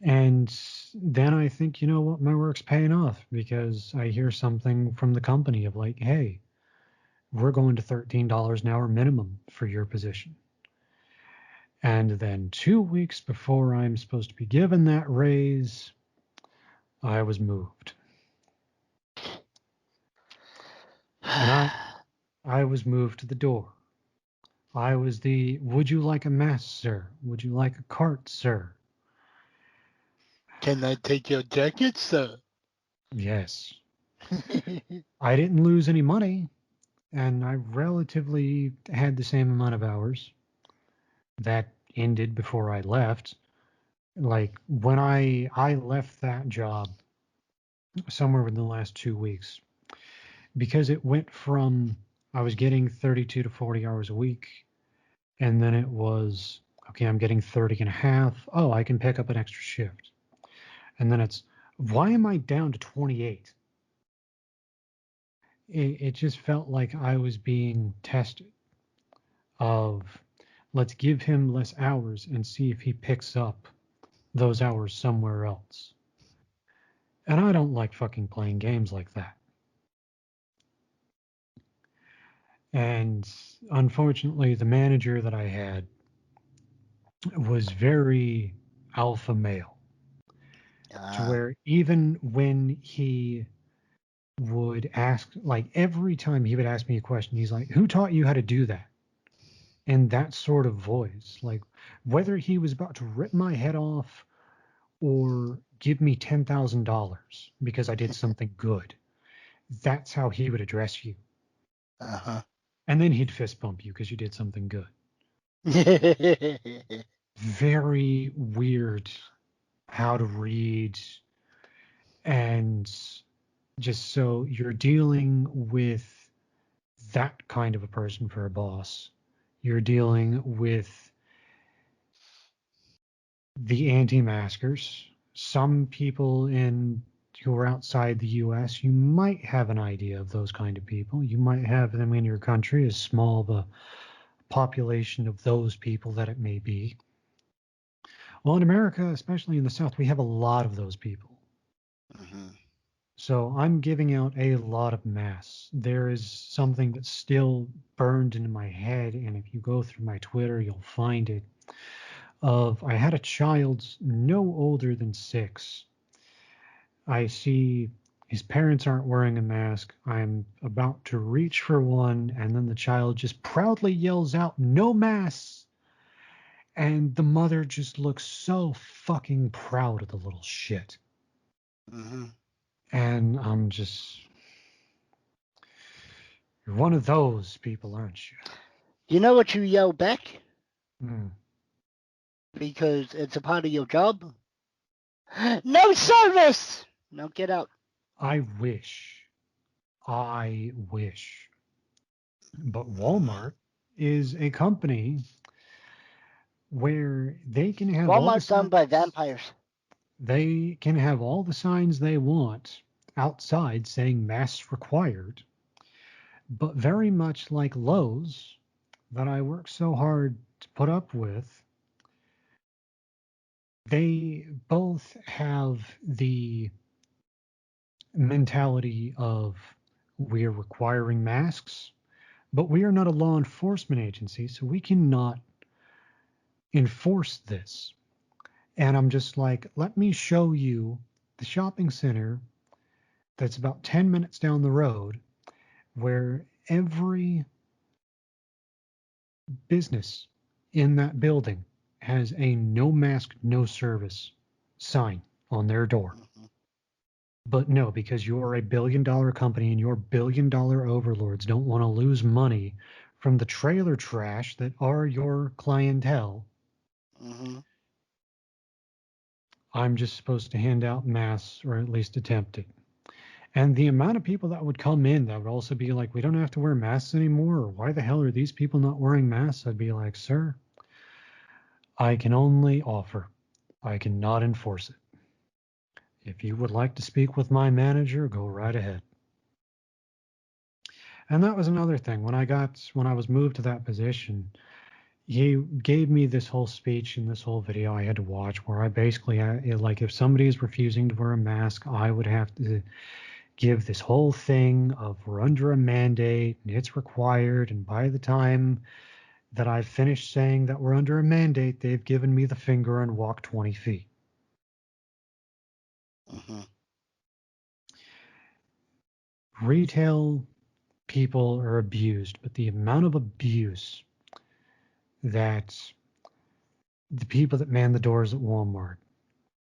S2: And then I think, you know what, my work's paying off because I hear something from the company of like, hey, we're going to $13 an hour minimum for your position. And then 2 weeks before I'm supposed to be given that raise, I was moved. And I was moved to the door. I was the, would you like a mask, sir? Would you like a cart, sir?
S1: Can I take your jacket, sir?
S2: Yes. I didn't lose any money, and I relatively had the same amount of hours. That ended before I left. Like when I left that job somewhere within the last 2 weeks, because it went from I was getting 32 to 40 hours a week, and then it was okay, I'm getting 30 and a half. Oh, I can pick up an extra shift. And then it's why am I down to 28? It just felt like I was being tested of let's give him less hours and see if he picks up those hours somewhere else. And I don't like fucking playing games like that. And unfortunately, the manager that I had was very alpha male to where even when he would ask, like every time he would ask me a question, he's like, who taught you how to do that? In that sort of voice, like whether he was about to rip my head off or give me $10,000 because I did something good. That's how he would address you.
S1: Uh-huh.
S2: And then he'd fist bump you because you did something good. very weird how to read, and just so you're dealing with that kind of a person for a boss. You're dealing with the anti-maskers. Some people in who are outside the US, you might have an idea of those kind of people. You might have them in your country, as small of a population of those people that it may be. Well, in America, especially in the South, we have a lot of those people.
S1: Mm-hmm.
S2: So I'm giving out a lot of masks. There is something that's still burned into my head, and if you go through my Twitter, you'll find it. I had a child no older than 6. I see his parents aren't wearing a mask. I'm about to reach for one, and then the child just proudly yells out, "No masks!" And the mother just looks so fucking proud of the little shit.
S1: Mm-hmm.
S2: And I'm just, you're one of those people, aren't you?
S1: You know what you yell back?
S2: Mm.
S1: Because it's a part of your job? No service! Now get out.
S2: I wish. I wish. But
S1: Mm-hmm.
S2: Walmart is a company where they can have all the
S1: Walmart's owned by
S2: signs.
S1: vampires.
S2: They can have all the signs they want outside saying masks required. But very much like Lowe's, that I work so hard to put up with, they both have the mentality of we're requiring masks, but we are not a law enforcement agency, so we cannot enforce this. And I'm just like, let me show you the shopping center that's about 10 minutes down the road where every business in that building has a no mask, no service sign on their door.
S1: Mm-hmm.
S2: But no, because you're a $1 billion company and your $1 billion overlords don't want to lose money from the trailer trash that are your clientele,
S1: Mm-hmm.
S2: I'm just supposed to hand out masks or at least attempt it. And the amount of people that would come in that would also be like, we don't have to wear masks anymore, or why the hell are these people not wearing masks? I'd be like, sir, I can only offer. I cannot enforce it. If you would like to speak with my manager, go right ahead. And that was another thing. When I was moved to that position, he gave me this whole speech and this whole video I had to watch where I basically had, like, if somebody is refusing to wear a mask, I would have to give this whole thing of we're under a mandate and it's required. And by the time that I've finished saying that we're under a mandate, they've given me the finger and walked 20 feet.
S1: Mm-hmm.
S2: Retail people are abused, but the amount of abuse that the people that man the doors at Walmart,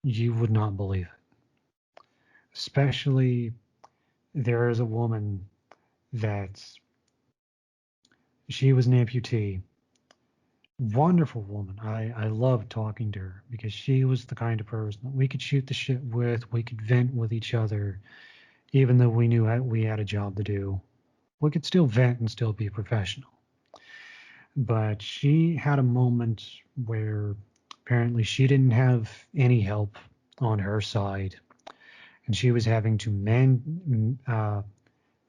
S2: you would not believe it. Especially there is a woman that she was an amputee. Wonderful woman. I loved talking to her because she was the kind of person that we could shoot the shit with. We could vent with each other, even though we knew we had a job to do. We could still vent and still be professional. But she had a moment where apparently she didn't have any help on her side, and she was having to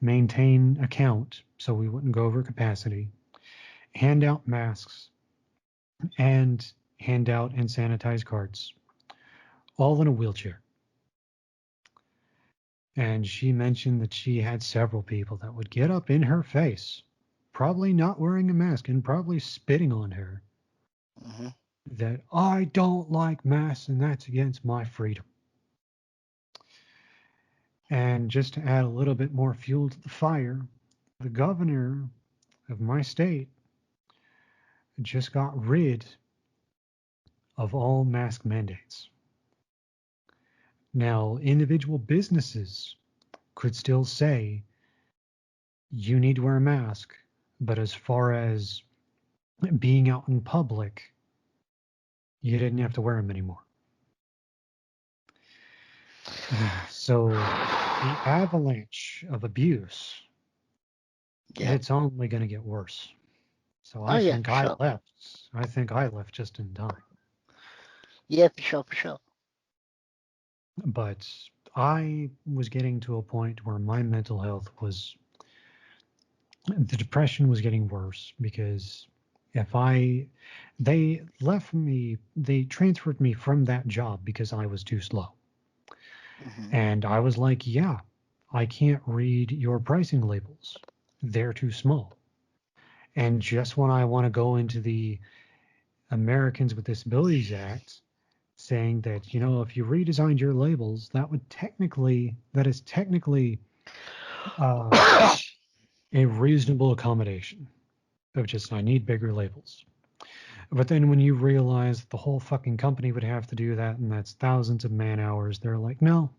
S2: maintain a count so we wouldn't go over capacity, hand out masks, and hand out and sanitize cards, all in a wheelchair. And she mentioned that she had several people that would get up in her face, probably not wearing a mask and probably spitting on her,
S1: Mm-hmm.
S2: that I don't like masks and that's against my freedom. And just to add a little bit more fuel to the fire, the governor of my state just got rid of all mask mandates. Now, individual businesses could still say you need to wear a mask, but as far as being out in public, you didn't have to wear them anymore. So the avalanche of abuse,
S1: Yeah.
S2: it's only going to get worse. So
S1: Oh
S2: I
S1: yeah,
S2: think
S1: for
S2: I
S1: sure.
S2: left. I think I left just in time.
S1: Yeah, for sure, for sure.
S2: But I was getting to a point where my mental health the depression was getting worse because if I, they transferred me from that job because I was too slow.
S1: Hmm.
S2: And I was like, yeah, I can't read your pricing labels. They're too small. And just when I want to go into the Americans with Disabilities Act, saying that, if you redesigned your labels, that is technically uh, a reasonable accommodation of just, I need bigger labels. But then when you realize that the whole fucking company would have to do that, and that's thousands of man hours, they're like, no.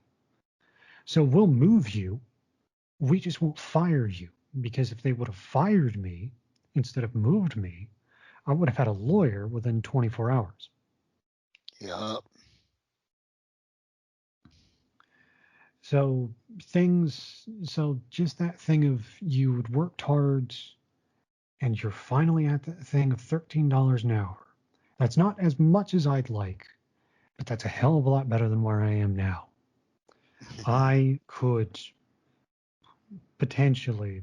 S2: So we'll move you. We just won't fire you. Because if they would have fired me instead of moved me, I would have had a lawyer within 24 hours.
S1: Yup.
S2: So so just that thing of you had worked hard and you're finally at that thing of $13 an hour. That's not as much as I'd like, but that's a hell of a lot better than where I am now. I could potentially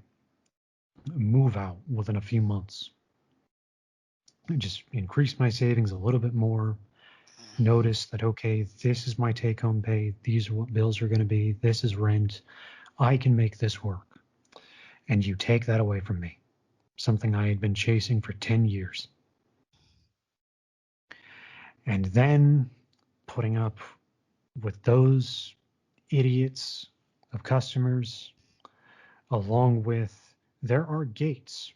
S2: move out within a few months. Just increase my savings a little bit more. Notice that, okay, this is my take home pay. These are what bills are going to be. This is rent. I can make this work. And you take that away from me. Something I had been chasing for 10 years. And then putting up with those idiots of customers, along with there are gates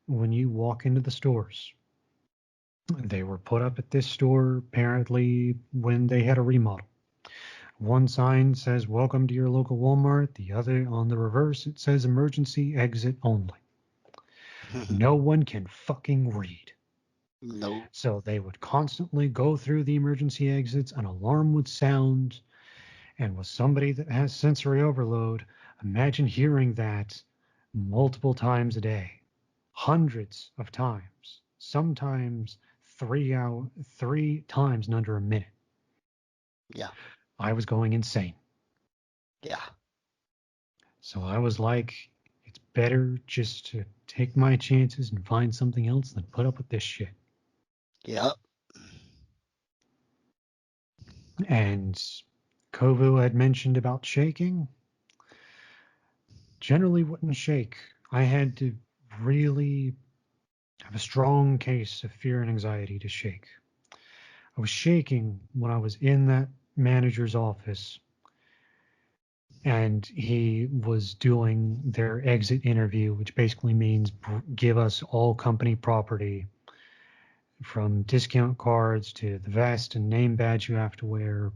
S2: when you walk into the stores. They were put up at this store apparently when they had a remodel. One sign says welcome to your local Walmart, the other on the reverse it says emergency exit only. No one can fucking read.
S1: No.
S2: So they would constantly go through the emergency exits, an alarm would sound, and with somebody that has sensory overload, imagine hearing that multiple times a day, hundreds of times, sometimes 3 times in under a minute.
S1: Yeah.
S2: I was going insane.
S1: Yeah.
S2: So I was like, it's better just to take my chances and find something else than put up with this shit.
S1: Yup.
S2: And Kovu had mentioned about shaking. Generally wouldn't shake. I had to really have a strong case of fear and anxiety to shake. I was shaking when I was in that manager's office and he was doing their exit interview, which basically means give us all company property from discount cards to the vest and name badge you have to wear.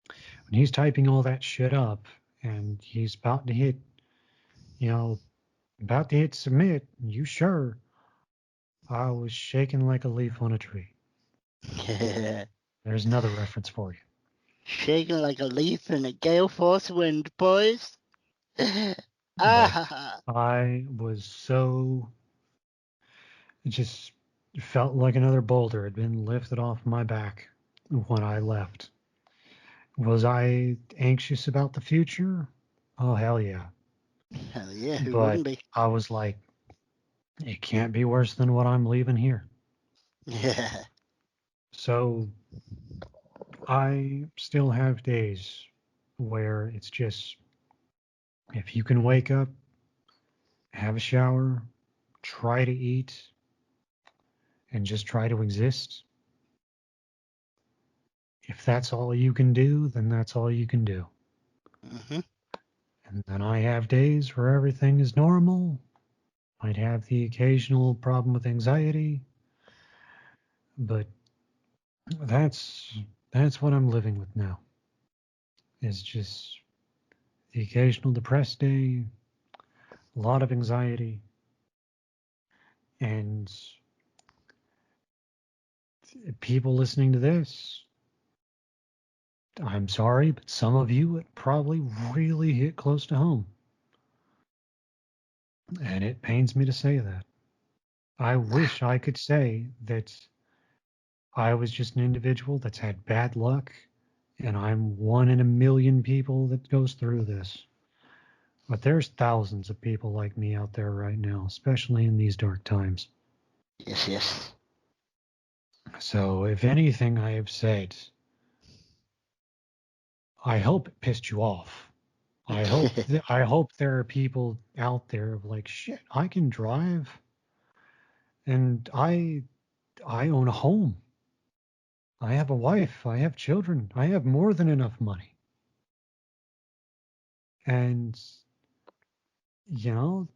S2: When he's typing all that shit up and he's about to hit, you know, about to hit submit, you sure? I was shaking like a leaf on a tree. There's another reference for you.
S1: Shaking like a leaf in a gale force wind, boys.
S2: But
S1: Ah.
S2: I was so, it just felt like another boulder had been lifted off my back when I left. Was I anxious about the future? Oh, hell yeah.
S1: Hell yeah, who
S2: But
S1: wouldn't be?
S2: I was like, it can't be worse than what I'm leaving here.
S1: Yeah.
S2: So I still have days where it's just, if you can wake up, have a shower, try to eat, and just try to exist, if that's all you can do, then that's all you can do.
S1: Hmm.
S2: And then I have days where everything is normal. Might have the occasional problem with anxiety, but that's that's what I'm living with now. Is just the occasional depressed day, a lot of anxiety, and people listening to this, I'm sorry, but some of you it probably really hit close to home. And it pains me to say that. I wish I could say that I was just an individual that's had bad luck and I'm one in a million people that goes through this. But there's thousands of people like me out there right now, especially in these dark times.
S1: Yes, yes.
S2: So if anything I have said, I hope it pissed you off. I hope there are people out there like shit. I can drive, and I own a home. I have a wife. I have children. I have more than enough money. And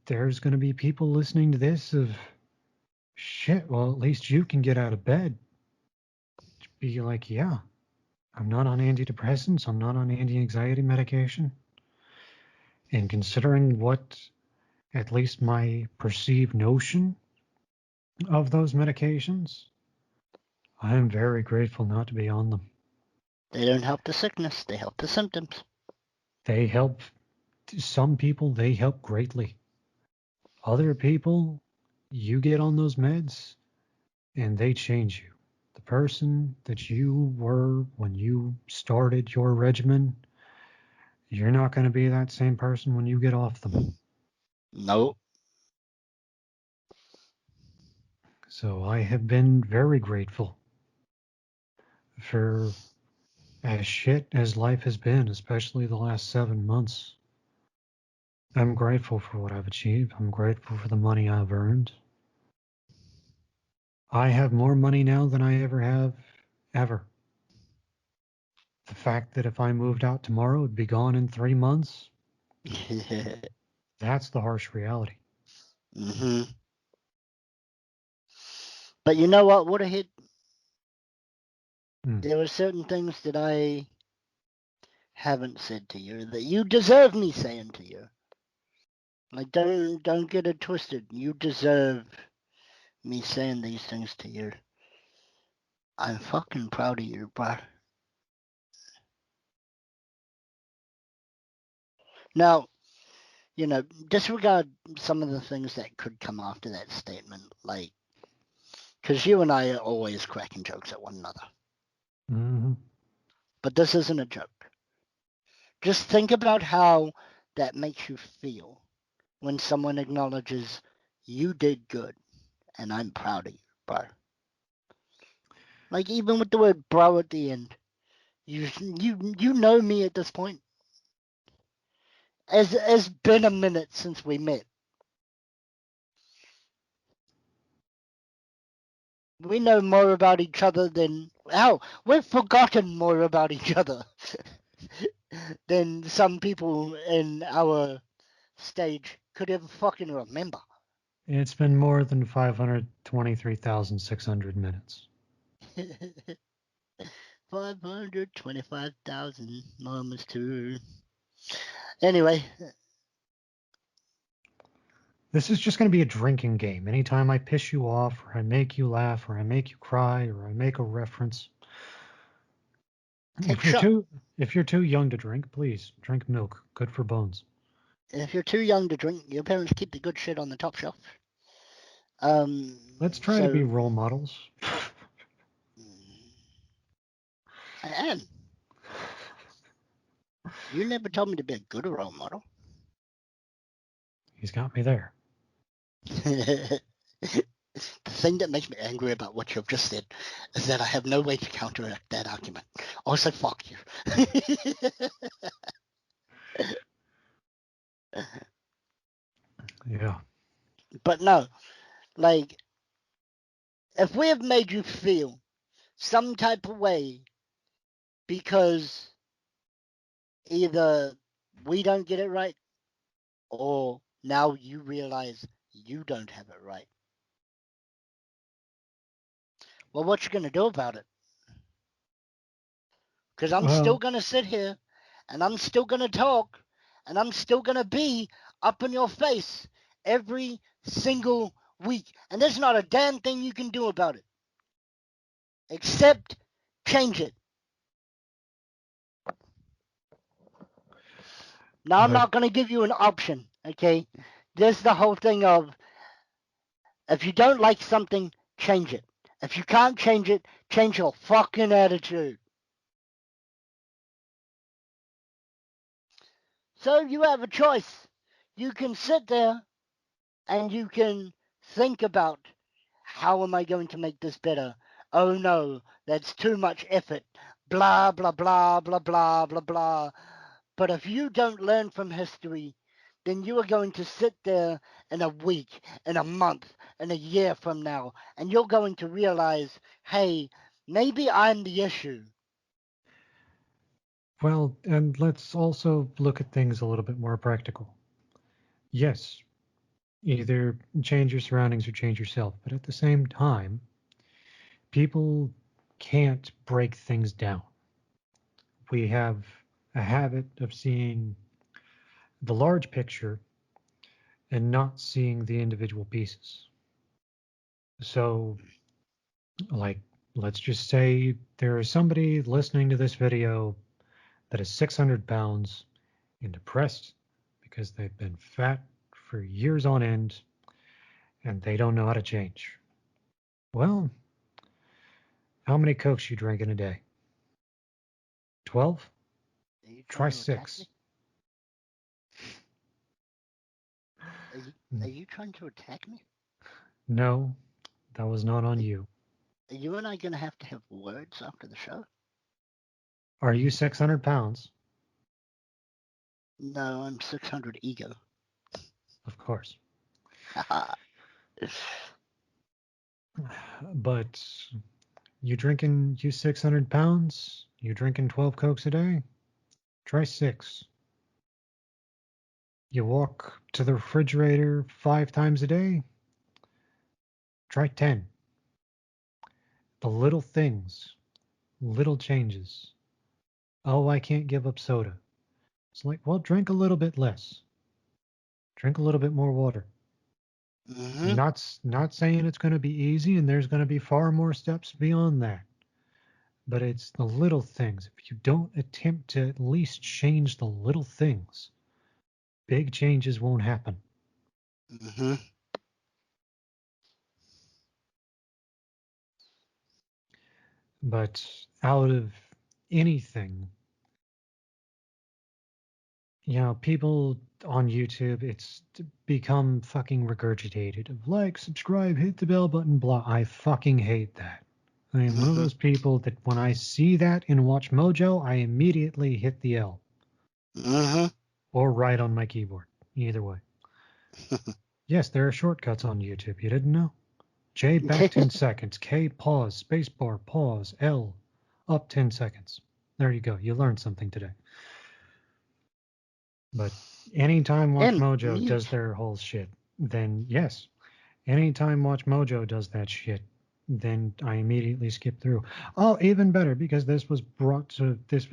S2: there's going to be people listening to this of shit. Well, at least you can get out of bed. Be like, yeah, I'm not on antidepressants. I'm not on anti-anxiety medication. And considering what at least my perceived notion of those medications, I am very grateful not to be on them.
S1: They don't help the sickness, they help the symptoms.
S2: They help some people, they help greatly. Other people, you get on those meds and they change you. The person that you were when you started your regimen, you're not going to be that same person when you get off them.
S1: Nope.
S2: So I have been very grateful for as shit as life has been, especially the last 7 months. I'm grateful for what I've achieved. I'm grateful for the money I've earned. I have more money now than I ever have, ever. The fact that if I moved out tomorrow, it'd be gone in 3 months, that's the harsh reality.
S1: Mm-hmm. But you know what would have hit? There were certain things that I haven't said to you that you deserve me saying to you. Like, don't get it twisted. You deserve me saying these things to you. I'm fucking proud of you, bro. Now, disregard some of the things that could come after that statement, like, because you and I are always cracking jokes at one another.
S2: Mm-hmm.
S1: But this isn't a joke. Just think about how that makes you feel when someone acknowledges you did good and I'm proud of you, bro. Like, even with the word bro at the end, you know me at this point. It's been a minute since we met. We know more about each other than we've forgotten more about each other than some people in our stage could ever fucking remember.
S2: It's been more than 523,600 minutes.
S1: 525,000 moments too. Anyway.
S2: This is just going to be a drinking game. Anytime I piss you off, or I make you laugh, or I make you cry, or I make a reference.
S1: Take a shot.
S2: If you're too young to drink, please drink milk. Good for bones.
S1: If you're too young to drink, your parents keep the good shit on the top shelf.
S2: Let's try to be
S1: So
S2: role models.
S1: I am. You never told me to be a good role model.
S2: He's got me there.
S1: The thing that makes me angry about what you've just said is that I have no way to counteract that argument. Also, fuck you.
S2: Yeah.
S1: But no, like, if we have made you feel some type of way because either we don't get it right or now you realize you don't have it right, well, what you gonna do about it? Because I'm still
S2: Well,
S1: gonna sit here and I'm still gonna talk and I'm still gonna be up in your face every single week, and there's not a damn thing you can do about it. Accept, change it. Now, I'm
S2: But
S1: not going to give you an option, okay? There's the whole thing of if you don't like something, change it. If you can't change it, change your fucking attitude. So you have a choice. You can sit there and you can think about how am I going to make this better? Oh no, that's too much effort. Blah, blah, blah, blah, blah, blah, blah. But if you don't learn from history, then you are going to sit there in a week, in a month, in a year from now, and you're going to realize, hey, maybe I'm the issue.
S2: well, and let's also look at things a little bit more practical. Yes, either change your surroundings or change yourself, but at the same time, people can't break things down. We have a habit of seeing the large picture and not seeing the individual pieces. So, like, let's just say there is somebody listening to this video that is 600 pounds and depressed because they've been fat for years on end and they don't know how to change. Well, how many Cokes you drink in a day? 12?
S1: Are you trying
S2: Try
S1: to attack me?
S2: 6.
S1: Are you trying to attack me?
S2: No, that was not on
S1: Are,
S2: you.
S1: are you and I going to have words after the show?
S2: Are you 600 pounds?
S1: No, I'm 600 ego.
S2: Of course. But you 600 pounds? You drinking 12 Cokes a day? Try 6. You walk to the refrigerator 5 times a day? Try 10. The little things, little changes. Oh, I can't give up soda. It's like, well, drink a little bit less. Drink a little bit more water.
S1: Mm-hmm.
S2: Not saying it's going to be easy, and there's going to be far more steps beyond that. But it's the little things. If you don't attempt to at least change the little things, big changes won't happen.
S1: Mm-hmm.
S2: But out of anything, people on YouTube, it's become fucking regurgitated of like, subscribe, hit the bell button, blah. I fucking hate that. I am one of
S1: Mm-hmm.
S2: those people that when I see that in Watch Mojo, I immediately hit the L
S1: Mm-hmm.
S2: or write on my keyboard. Either way. Yes, there are shortcuts on YouTube. You didn't know? J back 10 seconds. K pause. Spacebar pause. L up 10 seconds. There you go. You learned something today. But anytime Watch
S1: M,
S2: Mojo does
S1: mute.
S2: their whole shit, then yes. Anytime Watch Mojo does that shit, then I immediately skip through. Oh, even better because this was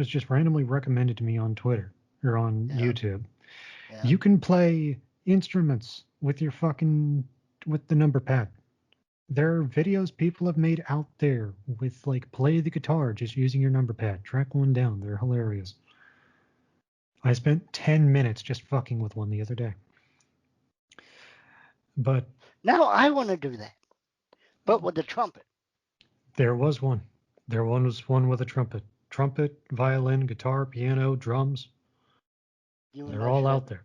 S2: just randomly recommended to me on Twitter or on
S1: Yeah,
S2: YouTube.
S1: yeah.
S2: You can play instruments with with the number pad. There are videos people have made out there with like play the guitar just using your number pad. Track one down. They're hilarious. I spent 10 minutes just fucking with one the other day. But
S1: Now I want to do that, but with the trumpet.
S2: there was one. There was one with a trumpet. Trumpet, violin, guitar, piano, drums.
S1: You and
S2: They're
S1: I
S2: all
S1: should
S2: out
S1: have.
S2: there.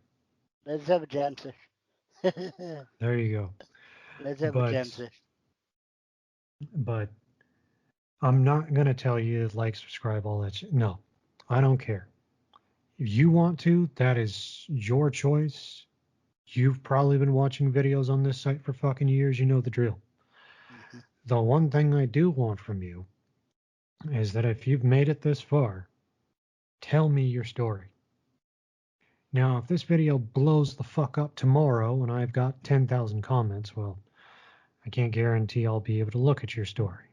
S1: Let's have a jam session.
S2: There you go.
S1: Let's have a jam
S2: But
S1: session.
S2: but I'm not gonna tell you to like, subscribe, all that shit. No, I don't care. If you want to, that is your choice. You've probably been watching videos on this site for fucking years. You know the drill.
S1: Mm-hmm.
S2: The one thing I do want from you is that if you've made it this far, tell me your story. Now, if this video blows the fuck up tomorrow and I've got 10,000 comments, well, I can't guarantee I'll be able to look at your story.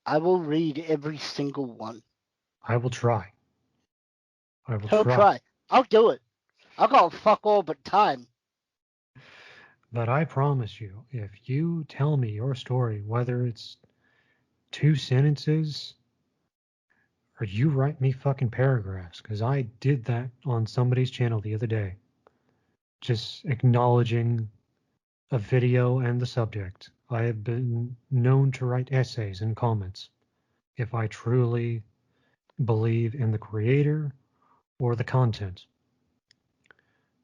S1: I will read every single one.
S2: I will try. I will
S1: He'll
S2: try.
S1: try. I'll do it. I'll go fuck all but time.
S2: But I promise you, if you tell me your story, whether it's 2 sentences, or you write me fucking paragraphs, because I did that on somebody's channel the other day. Just acknowledging a video and the subject. I have been known to write essays and comments if I truly believe in the creator or the content.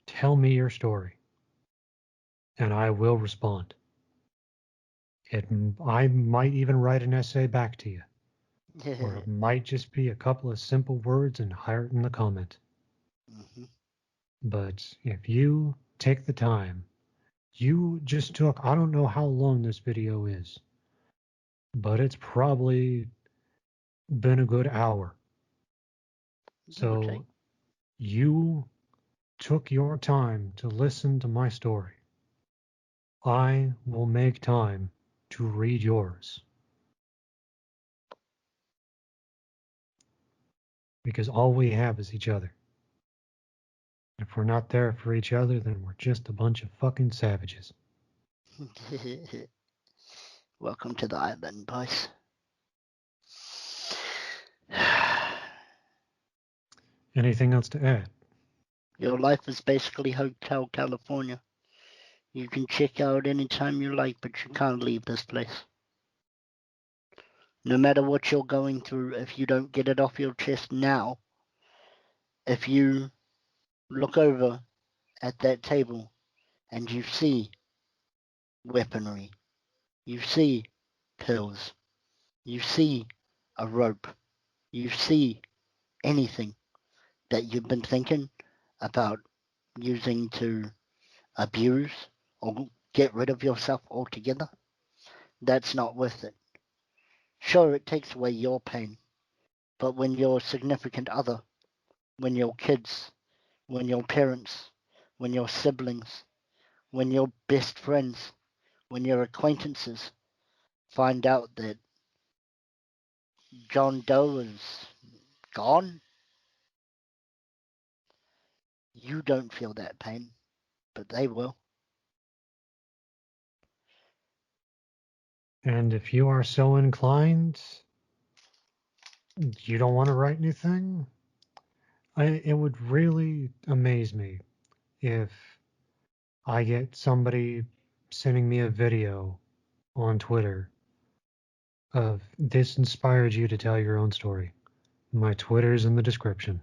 S2: Tell me your story, and I will respond. I might even write an essay back to you, or it might just be a couple of simple words and heart in the comment.
S1: Mm-hmm.
S2: But if you take the time, you just took, I don't know how long this video is, but it's probably been a good hour. So you took your time to listen to my story. I will make time to read yours. Because all we have is each other. If we're not there for each other, then we're just a bunch of fucking savages.
S1: Welcome to the island, boys.
S2: Anything else to add?
S1: Your life is basically Hotel California. You can check out anytime you like, but you can't leave this place. No matter what you're going through, if you don't get it off your chest now, if you look over at that table and you see weaponry, you see pills, you see a rope, you see anything that you've been thinking about using to abuse or get rid of yourself altogether, that's not worth it. Sure, it takes away your pain, but when your significant other, when your kids, when your parents, when your siblings, when your best friends, when your acquaintances find out that John Doe is gone, you don't feel that pain, but they will.
S2: And if you are so inclined, you don't want to write anything, it would really amaze me if I get somebody sending me a video on Twitter of this inspired you to tell your own story. My Twitter's in the description.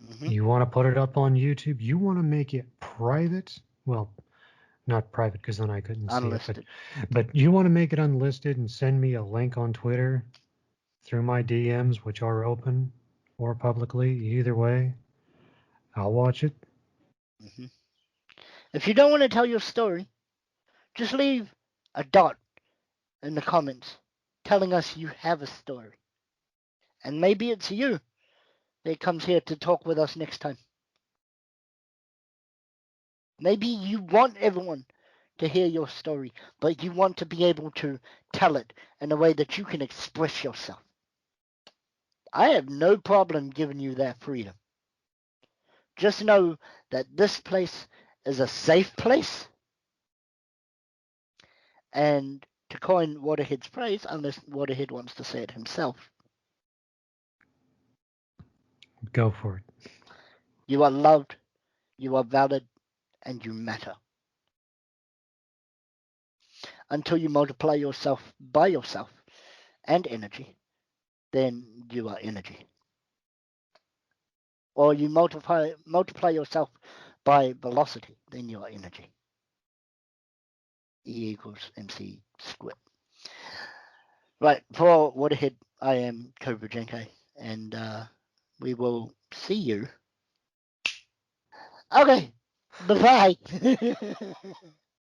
S1: Mm-hmm.
S2: You want to put it up on YouTube? You want to make it private? Well, not private because then I couldn't
S1: Unlisted.
S2: see it, but you want to make it unlisted and send me a link on Twitter through my DMs, which are open or publicly, either way, I'll watch it.
S1: Mm-hmm. If you don't want to tell your story, just leave a dot in the comments telling us you have a story. And maybe it's you that comes here to talk with us next time. Maybe you want everyone to hear your story, but you want to be able to tell it in a way that you can express yourself. I have no problem giving you that freedom. Just know that this place is a safe place. And to coin Waterhead's phrase, unless Waterhead wants to say it himself,
S2: Go for it.
S1: you are loved, you are valid, and you matter. Until you multiply yourself by yourself and energy, then you are energy. Or you multiply yourself by velocity, then you are energy. E equals mc squared. Right, for Waterhead, I am Kovu, and we will see you. Okay, bye-bye.